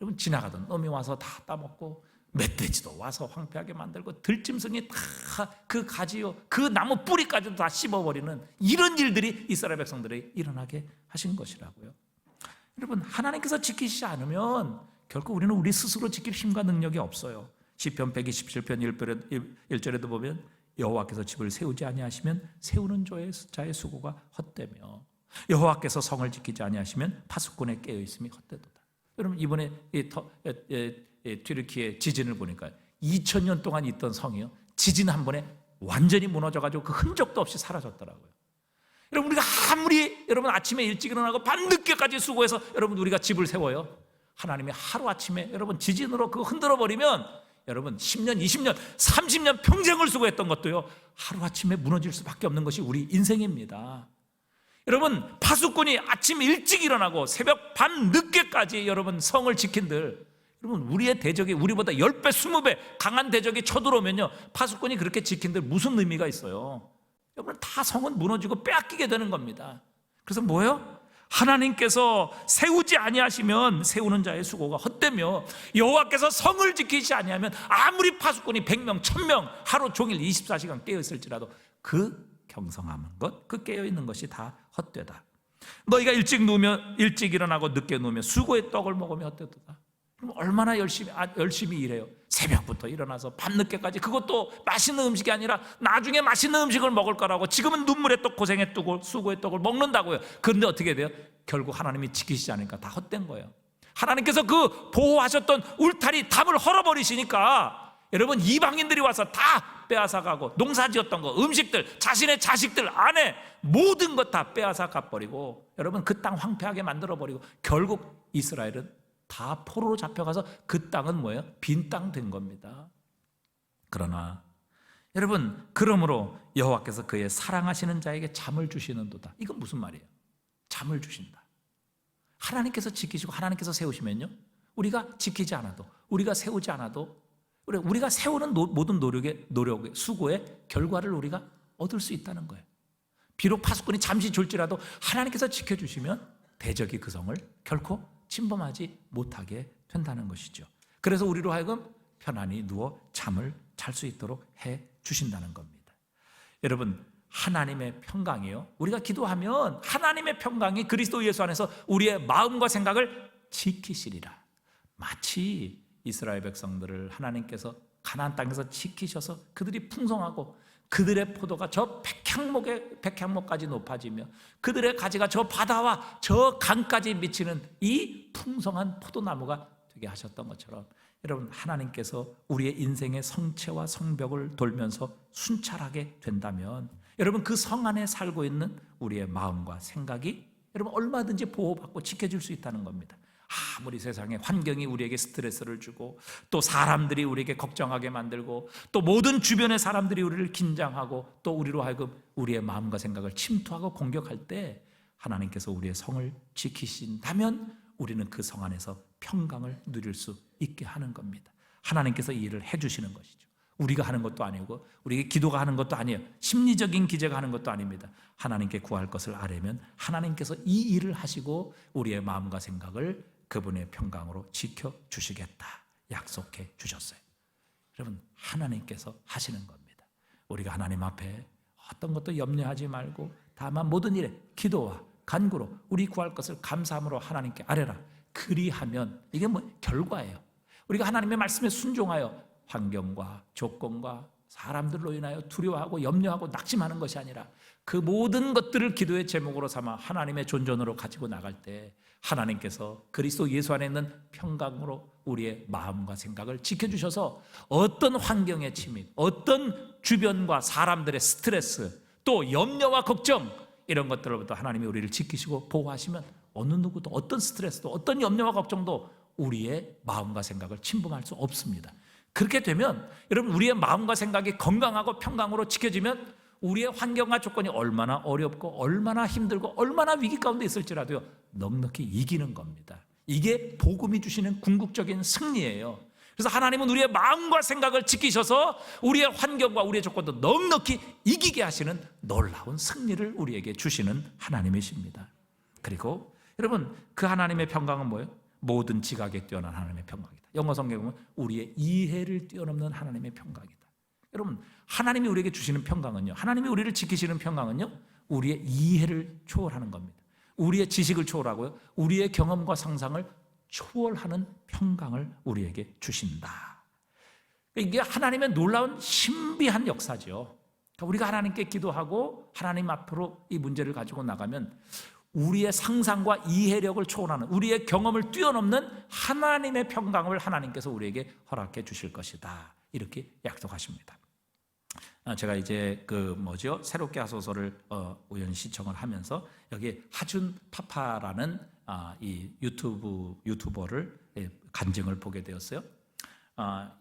여러분 지나가던 놈이 와서 다 따먹고, 멧돼지도 와서 황폐하게 만들고, 들짐승이 다 그 가지요 그 나무 뿌리까지도 다 씹어버리는 이런 일들이 이스라엘 백성들이 일어나게 하신 것이라고요. 여러분 하나님께서 지키시지 않으면 결코 우리는 우리 스스로 지킬 힘과 능력이 없어요. 시편 127편 1절에도 보면 여호와께서 집을 세우지 아니하시면 세우는 자의 수고가 헛되며 여호와께서 성을 지키지 아니하시면 파수꾼에 깨어있음이 헛되도다. 여러분 이번에 튀르키예 지진을 보니까 2000년 동안 있던 성이요, 지진 한 번에 완전히 무너져가지고 그 흔적도 없이 사라졌더라고요. 여러분 우리가 아무리 여러분 아침에 일찍 일어나고 밤늦게까지 수고해서 여러분 우리가 집을 세워요, 하나님이 하루아침에 여러분 지진으로 그거 흔들어버리면 여러분 10년, 20년, 30년 평생을 수고했던 것도요 하루아침에 무너질 수밖에 없는 것이 우리 인생입니다. 여러분 파수꾼이 아침 일찍 일어나고 새벽 밤 늦게까지 여러분 성을 지킨들, 여러분 우리의 대적이 우리보다 10배, 20배 강한 대적이 쳐들어오면요, 파수꾼이 그렇게 지킨들 무슨 의미가 있어요? 여러분 다 성은 무너지고 빼앗기게 되는 겁니다. 그래서 뭐예요? 하나님께서 세우지 아니하시면 세우는 자의 수고가 헛되며 여호와께서 성을 지키지 아니하면 아무리 파수꾼이 100명, 1000명 하루 종일 24시간 깨어있을지라도 그 경성하는 것, 그 깨어있는 것이 다 헛되다. 너희가 일찍 일어나고 늦게 누우며 수고의 떡을 먹으며 헛되도다. 그럼 얼마나 열심히 일해요. 새벽부터 일어나서 밤늦게까지, 그것도 맛있는 음식이 아니라 나중에 맛있는 음식을 먹을 거라고 지금은 눈물의 떡, 고생의 떡, 수고의 떡을 먹는다고요. 그런데 어떻게 돼요? 결국 하나님이 지키시지 않으니까 다 헛된 거예요. 하나님께서 그 보호하셨던 울타리 담을 헐어버리시니까 여러분 이방인들이 와서 다 빼앗아가고, 농사지었던 거, 음식들, 자신의 자식들, 아내 모든 것 다 빼앗아 가버리고, 여러분 그 땅 황폐하게 만들어버리고, 결국 이스라엘은 다 포로로 잡혀가서 그 땅은 뭐예요? 빈 땅 된 겁니다. 그러나 여러분 그러므로 여호와께서 그의 사랑하시는 자에게 잠을 주시는도다. 이건 무슨 말이에요? 잠을 주신다. 하나님께서 지키시고 하나님께서 세우시면요, 우리가 지키지 않아도, 우리가 세우지 않아도 우리가 세우는 모든 노력의 수고의 결과를 우리가 얻을 수 있다는 거예요. 비록 파수꾼이 잠시 졸지라도 하나님께서 지켜주시면 대적이 그 성을 결코 침범하지 못하게 된다는 것이죠. 그래서 우리로 하여금 편안히 누워 잠을 잘 수 있도록 해 주신다는 겁니다. 여러분 하나님의 평강이요, 우리가 기도하면 하나님의 평강이 그리스도 예수 안에서 우리의 마음과 생각을 지키시리라. 마치 이스라엘 백성들을 하나님께서 가나안 땅에서 지키셔서 그들이 풍성하고 그들의 포도가 저 백향목까지 높아지며 그들의 가지가 저 바다와 저 강까지 미치는 이 풍성한 포도나무가 되게 하셨던 것처럼 여러분 하나님께서 우리의 인생의 성체와 성벽을 돌면서 순찰하게 된다면 여러분 그 성 안에 살고 있는 우리의 마음과 생각이 여러분 얼마든지 보호받고 지켜줄 수 있다는 겁니다. 아무리 세상에 환경이 우리에게 스트레스를 주고 또 사람들이 우리에게 걱정하게 만들고 또 모든 주변의 사람들이 우리를 긴장하고 또 우리로 하여금 우리의 마음과 생각을 침투하고 공격할 때 하나님께서 우리의 성을 지키신다면 우리는 그 성 안에서 평강을 누릴 수 있게 하는 겁니다. 하나님께서 이 일을 해주시는 것이죠. 우리가 하는 것도 아니고 우리에게 기도가 하는 것도 아니에요. 심리적인 기제가 하는 것도 아닙니다. 하나님께 구할 것을 아뢰면 하나님께서 이 일을 하시고 우리의 마음과 생각을 그분의 평강으로 지켜주시겠다 약속해 주셨어요. 여러분 하나님께서 하시는 겁니다. 우리가 하나님 앞에 어떤 것도 염려하지 말고 다만 모든 일에 기도와 간구로 우리 구할 것을 감사함으로 하나님께 아뢰라. 그리하면 이게 뭐 결과예요. 우리가 하나님의 말씀에 순종하여 환경과 조건과 사람들로 인하여 두려워하고 염려하고 낙심하는 것이 아니라 그 모든 것들을 기도의 제목으로 삼아 하나님의 존전으로 가지고 나갈 때 하나님께서 그리스도 예수 안에 있는 평강으로 우리의 마음과 생각을 지켜주셔서 어떤 환경의 침입, 어떤 주변과 사람들의 스트레스, 또 염려와 걱정 이런 것들로부터 하나님이 우리를 지키시고 보호하시면 어느 누구도 어떤 스트레스도 어떤 염려와 걱정도 우리의 마음과 생각을 침범할 수 없습니다. 그렇게 되면 여러분 우리의 마음과 생각이 건강하고 평강으로 지켜지면 우리의 환경과 조건이 얼마나 어렵고 얼마나 힘들고 얼마나 위기 가운데 있을지라도요 넉넉히 이기는 겁니다. 이게 복음이 주시는 궁극적인 승리예요. 그래서 하나님은 우리의 마음과 생각을 지키셔서 우리의 환경과 우리의 조건도 넉넉히 이기게 하시는 놀라운 승리를 우리에게 주시는 하나님이십니다. 그리고 여러분 그 하나님의 평강은 뭐예요? 모든 지각에 뛰어난 하나님의 평강이다. 영어 성경에 보면 우리의 이해를 뛰어넘는 하나님의 평강이다. 여러분 하나님이 우리에게 주시는 평강은요, 하나님이 우리를 지키시는 평강은요 우리의 이해를 초월하는 겁니다. 우리의 지식을 초월하고요 우리의 경험과 상상을 초월하는 평강을 우리에게 주신다. 이게 하나님의 놀라운 신비한 역사죠. 그러니까 우리가 하나님께 기도하고 하나님 앞으로 이 문제를 가지고 나가면 우리의 상상과 이해력을 초월하는 우리의 경험을 뛰어넘는 하나님의 평강을 하나님께서 우리에게 허락해 주실 것이다. 이렇게 약속하십니다. 제가 이제 새롭게 하소서를 우연히 시청을 하면서 여기에 하준 파파라는 이 유튜버를 간증을 보게 되었어요.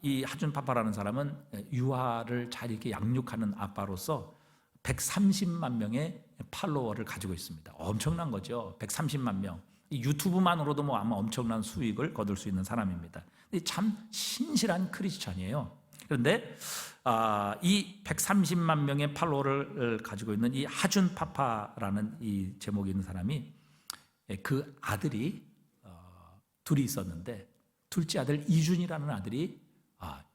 이 하준 파파라는 사람은 유아를 잘 이렇게 양육하는 아빠로서 130만 명의 팔로워를 가지고 있습니다. 엄청난 거죠. 130만 명. 이 유튜브만으로도 뭐 아마 엄청난 수익을 거둘 수 있는 사람입니다. 참 신실한 크리스찬이에요. 그런데 이 130만 명의 팔로워를 가지고 있는 이 하준 파파라는 이 제목이 있는 사람이 그 아들이 둘이 있었는데 둘째 아들 이준이라는 아들이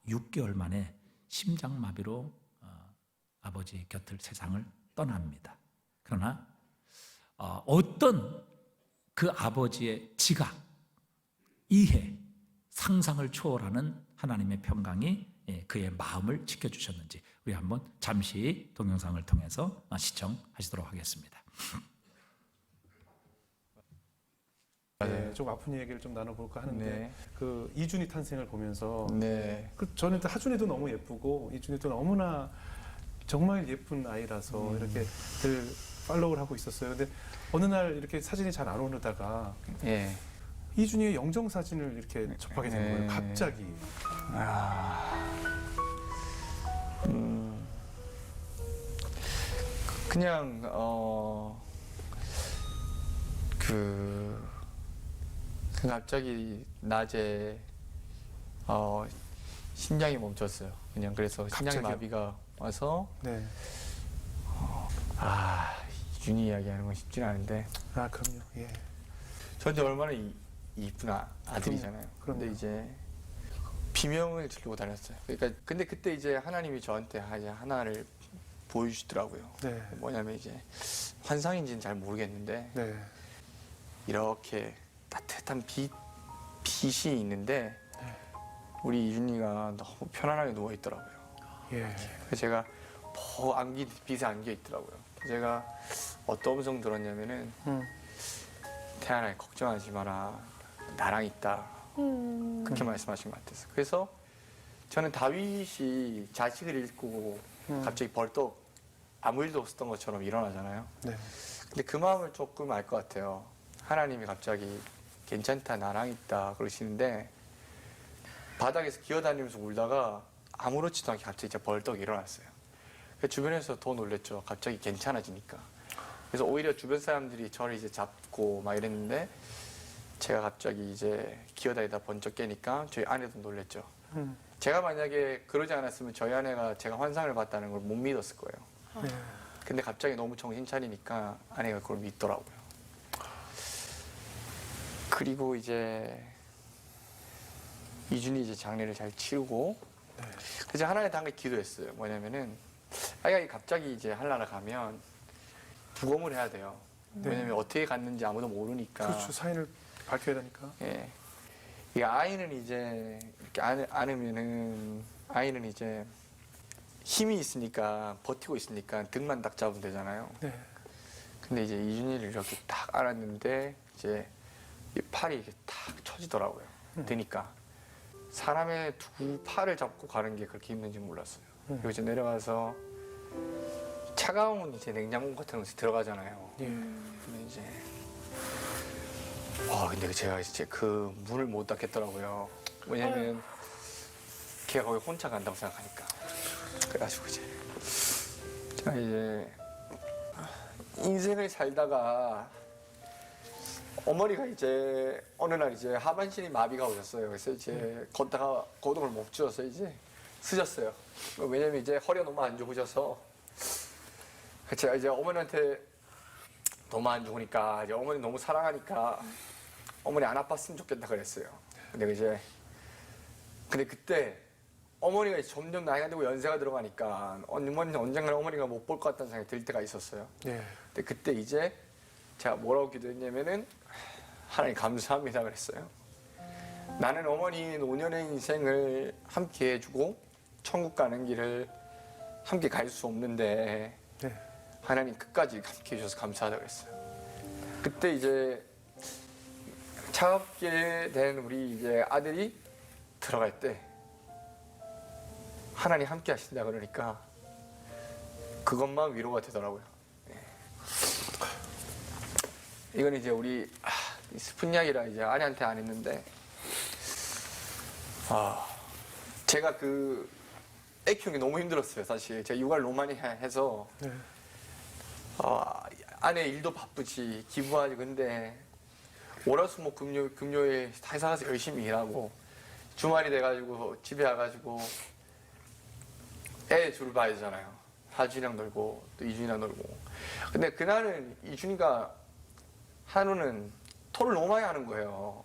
6개월 만에 심장마비로 아버지 곁을 세상을 떠납니다. 그러나 어떤 그 아버지의 지각, 이해, 상상을 초월하는 하나님의 평강이 그의 마음을 지켜주셨는지 우리 한번 잠시 동영상을 통해서 시청하시도록 하겠습니다. 네, 좀 아픈 얘기를 좀 나눠볼까 하는데 네. 그 이준이 탄생을 보면서 네. 저는 하준이도 너무 예쁘고 이준이도 너무나 정말 예쁜 아이라서 이렇게 늘 팔로우를 하고 있었어요. 근데 어느 날 이렇게 사진이 잘 안 오르다가 예. 이준이의 영정 사진을 이렇게 접하게 된 거예요. 갑자기. 그냥 갑자기 낮에 심장이 멈췄어요. 그냥 그래서 심장 갑자기요? 마비가 와서 네. 이준이 이야기하는 건 쉽진 않은데 그럼요. 예. 저한테 얼마나 이쁜 아들이잖아요. 그럼요. 근데 이제 비명을 지르고 다녔어요. 그러니까 근데 그때 이제 하나님이 저한테 이제 하나를 보여주시더라고요. 네. 뭐냐면 이제 환상인지는 잘 모르겠는데 네. 이렇게 따뜻한 빛이 있는데 우리 이준이가 너무 편안하게 누워 있더라고요. 예. 그래서 제가 빛에 안겨 있더라고요. 제가 어떤 음성 들었냐면은 태연아 걱정하지 마라 나랑 있다. 그렇게 말씀하신 것 같아서. 그래서 저는 다윗이 자식을 잃고 갑자기 벌떡 아무 일도 없었던 것처럼 일어나잖아요. 네. 근데 그 마음을 조금 알 것 같아요. 하나님이 갑자기 괜찮다, 나랑 있다 그러시는데 바닥에서 기어다니면서 울다가 아무렇지도 않게 갑자기 진짜 벌떡 일어났어요. 그래서 주변에서 더 놀랬죠. 갑자기 괜찮아지니까. 그래서 오히려 주변 사람들이 저를 이제 잡고 막 이랬는데 제가 갑자기 이제 기어다니다 번쩍 깨니까 저희 아내도 놀랬죠. 제가 만약에 그러지 않았으면 저희 아내가 제가 환상을 봤다는 걸 못 믿었을 거예요. 네. 근데 갑자기 너무 정신 차리니까 아내가 그걸 믿더라고요. 그리고 이제 이준이 이제 장례를 잘 치르고 네. 그래서 하나님 당에 기도했어요. 뭐냐면은 아이가 갑자기 이제 한나라 가면 부검을 해야 돼요. 네. 왜냐면 어떻게 갔는지 아무도 모르니까. 그렇죠. 사인을 밝혀야 되니까. 예. 이 아이는 이제 이렇게 안으면은 아이는 이제 힘이 있으니까 버티고 있으니까 등만 딱 잡으면 되잖아요. 네. 근데 이제 이준이를 이렇게 딱 안았는데 이제 이 팔이 이렇게 탁 쳐지더라고요. 드니까 사람의 두 팔을 잡고 가는 게 그렇게 힘든지 몰랐어요. 그리고 이제 내려가서 차가운 이제 냉장고 같은 곳에 들어가잖아요. 예. 근데 이제 근데 제가 이제 그 문을 못 닫겠더라고요. 왜냐면 걔가 거기 혼자 간다고 생각하니까. 그래가지고 이제 제가 이제 인생을 살다가 어머니가 이제 어느 날 이제 하반신이 마비가 오셨어요. 그래서 이제 걷다가 거동을 못 주어서 이제 쓰셨어요. 왜냐면 이제 허리가 너무 안 좋으셔서 제가 이제 어머니한테 너무 안 좋으니까 이제 어머니 너무 사랑하니까 어머니 안 아팠으면 좋겠다 그랬어요. 근데 그때 어머니가 이제 점점 나이가 들고 연세가 들어가니까 언젠가 어머니가 못 볼 것 같다는 생각이 들 때가 있었어요. 네. 근데 그때 이제 제가 뭐라고 기도했냐면은 하나님 감사합니다 그랬어요. 나는 어머니 5년의 인생을 함께 해주고 천국 가는 길을 함께 갈 수 없는데 네. 하나님 끝까지 함께 해주셔서 감사하다 그랬어요. 그때 이제 차갑게 된 우리 이제 아들이 들어갈 때 하나님 함께 하신다 그러니까 그것만 위로가 되더라고요. 이건 이제 우리 슬픈 이야기라 이제 아내한테 안 했는데 제가 그 애 키우는 게 너무 힘들었어요. 사실 제가 육아를 너무 많이 해서 네. 아내 일도 바쁘지 기부하지 근데 월화수목 금요일 회사 가서 열심히 일하고 주말이 돼가지고 집에 와가지고 애 둘 봐야 되잖아요. 하준이랑 놀고 또 이준이랑 놀고. 근데 그날은 이준이가 한우는 토를 너무 많이 하는 거예요.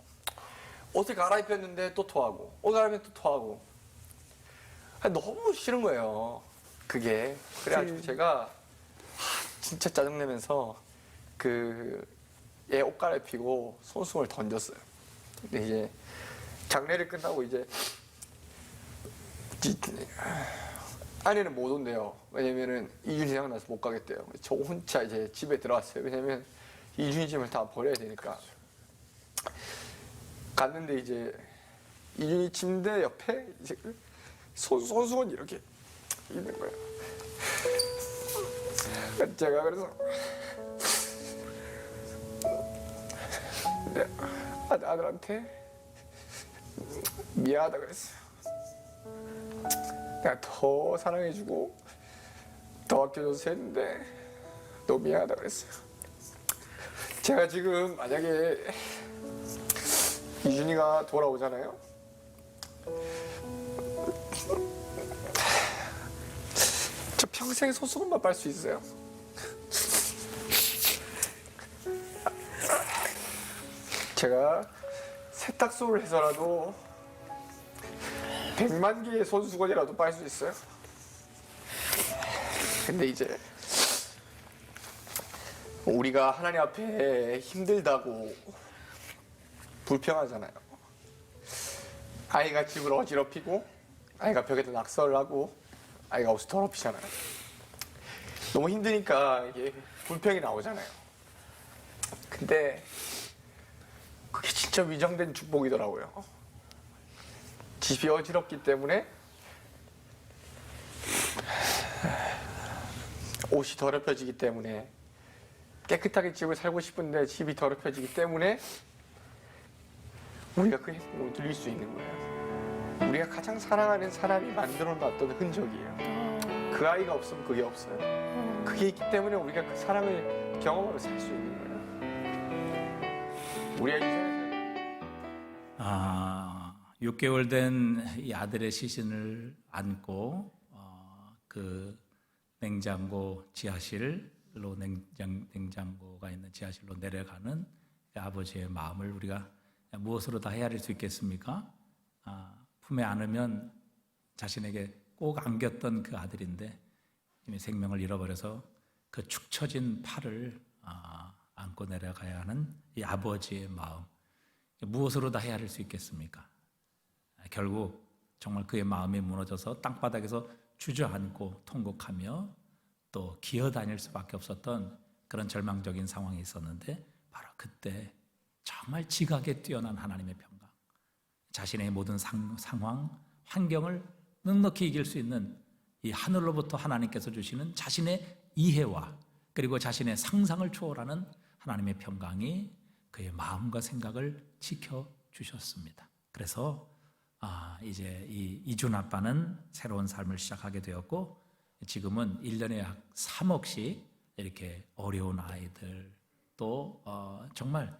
옷을 갈아입혔는데 또 토하고 옷 갈아입혔는데 또 토하고 너무 싫은 거예요. 그게. 그래가지고 제가 진짜 짜증내면서 얘 옷 갈아입히고 손수건을 던졌어요. 근데 이제 장례를 끝나고 이제 아내는 못 온대요. 왜냐면은 이준이 생각나서 못 가겠대요. 저 혼자 이제 집에 들어왔어요. 왜냐면 이준이 짐을 다 버려야 되니까. 갔는데 이제 이준이 침대 옆에 이제 손수건이 이렇게 있는 거예요. 제가 그래서 내 아들한테 미안하다 그랬어요. 내가 더 사랑해주고 더 아껴줘서 했는데 너무 미안하다 그랬어요. 제가 지금 만약에 이준이가 돌아오잖아요. 저 평생 손수건만 빨 수 있어요. 제가 세탁소를 해서라도 100만 개의 손수건이라도 빨 수 있어요. 근데 이제 우리가 하나님 앞에 힘들다고 불평하잖아요. 아이가 집을 어지럽히고 아이가 벽에다 낙서를 하고 아이가 옷을 더럽히잖아요. 너무 힘드니까 이게 불평이 나오잖아요. 근데 그게 진짜 위장된 축복이더라고요. 집이 어지럽기 때문에 옷이 더럽혀지기 때문에 깨끗하게 집을 살고 싶은데 집이 더럽혀지기 때문에 우리가 그 행복을 누릴 수 있는 거예요. 우리가 가장 사랑하는 사람이 만들어 놨던 흔적이에요. 그 아이가 없으면 그게 없어요. 그게 있기 때문에 우리가 그 사랑을 경험하며 살 수 있는 거예요. 우리가 인생에서 6개월 된 이 아들의 시신을 안고 그 냉장고 지하실로 냉장고가 있는 지하실로 내려가는 아버지의 마음을 우리가 무엇으로 다 헤아릴 수 있겠습니까? 품에 안으면 자신에게 꼭 안겼던 그 아들인데 이미 생명을 잃어버려서 그 축 처진 팔을 안고 내려가야 하는 이 아버지의 마음, 무엇으로 다 헤아릴 수 있겠습니까? 결국 정말 그의 마음이 무너져서 땅바닥에서 주저앉고 통곡하며 또 기어다닐 수밖에 없었던 그런 절망적인 상황이 있었는데, 바로 그때 정말 지각에 뛰어난 하나님의 평강, 자신의 모든 상황, 환경을 넉넉히 이길 수 있는 이 하늘로부터 하나님께서 주시는 자신의 이해와 그리고 자신의 상상을 초월하는 하나님의 평강이 그의 마음과 생각을 지켜주셨습니다. 그래서 이제 이 이준 아빠는 새로운 삶을 시작하게 되었고, 지금은 1년에 약 3억씩 이렇게 어려운 아이들 또 정말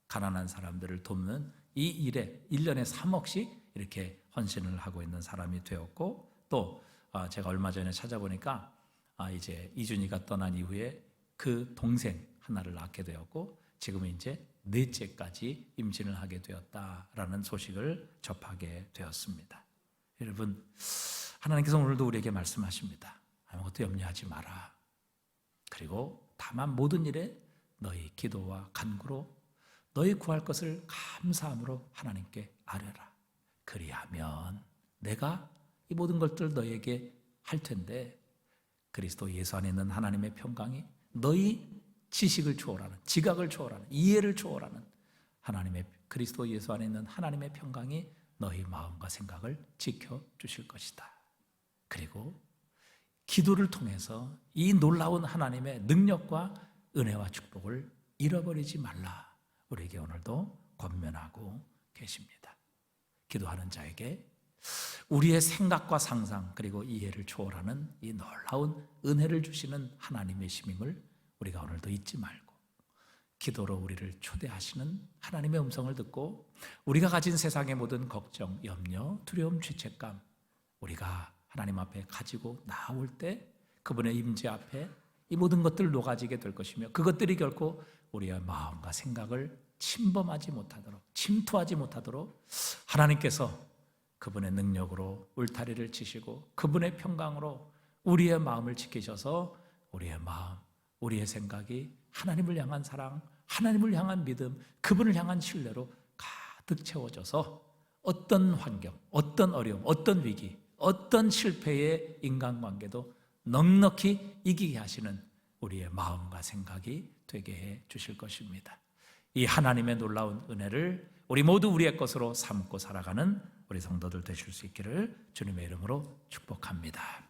가난한 사람들을 돕는 이 일에 1년에 3억씩 이렇게 헌신을 하고 있는 사람이 되었고, 또 제가 얼마 전에 찾아보니까 이제 이준이가 떠난 이후에 그 동생 하나를 낳게 되었고, 지금은 이제 넷째까지 임신을 하게 되었다라는 소식을 접하게 되었습니다. 여러분, 하나님께서 오늘도 우리에게 말씀하십니다. 아무것도 염려하지 마라. 그리고 다만 모든 일에 너희 기도와 간구로 너희 구할 것을 감사함으로 하나님께 아뢰라. 그리하면 내가 이 모든 것들 너희에게 할 텐데, 그리스도 예수 안에 있는 하나님의 평강이 너희 지식을 초월하는, 지각을 초월하는, 이해를 초월하는 하나님의, 그리스도 예수 안에 있는 하나님의 평강이 너희 마음과 생각을 지켜주실 것이다. 그리고 기도를 통해서 이 놀라운 하나님의 능력과 은혜와 축복을 잃어버리지 말라. 우리에게 오늘도 권면하고 계십니다. 기도하는 자에게 우리의 생각과 상상 그리고 이해를 초월하는 이 놀라운 은혜를 주시는 하나님의 심임을 우리가 오늘도 잊지 말고, 기도로 우리를 초대하시는 하나님의 음성을 듣고 우리가 가진 세상의 모든 걱정, 염려, 두려움, 죄책감, 우리가 하나님 앞에 가지고 나올 때 그분의 임재 앞에 이 모든 것들 녹아지게 될 것이며, 그것들이 결코 우리의 마음과 생각을 침범하지 못하도록, 침투하지 못하도록 하나님께서 그분의 능력으로 울타리를 치시고 그분의 평강으로 우리의 마음을 지키셔서 우리의 마음, 우리의 생각이 하나님을 향한 사랑, 하나님을 향한 믿음, 그분을 향한 신뢰로 가득 채워져서 어떤 환경, 어떤 어려움, 어떤 위기, 어떤 실패의 인간관계도 넉넉히 이기게 하시는 우리의 마음과 생각이 되게 해 주실 것입니다. 이 하나님의 놀라운 은혜를 우리 모두 우리의 것으로 삼고 살아가는 우리 성도들 되실 수 있기를 주님의 이름으로 축복합니다.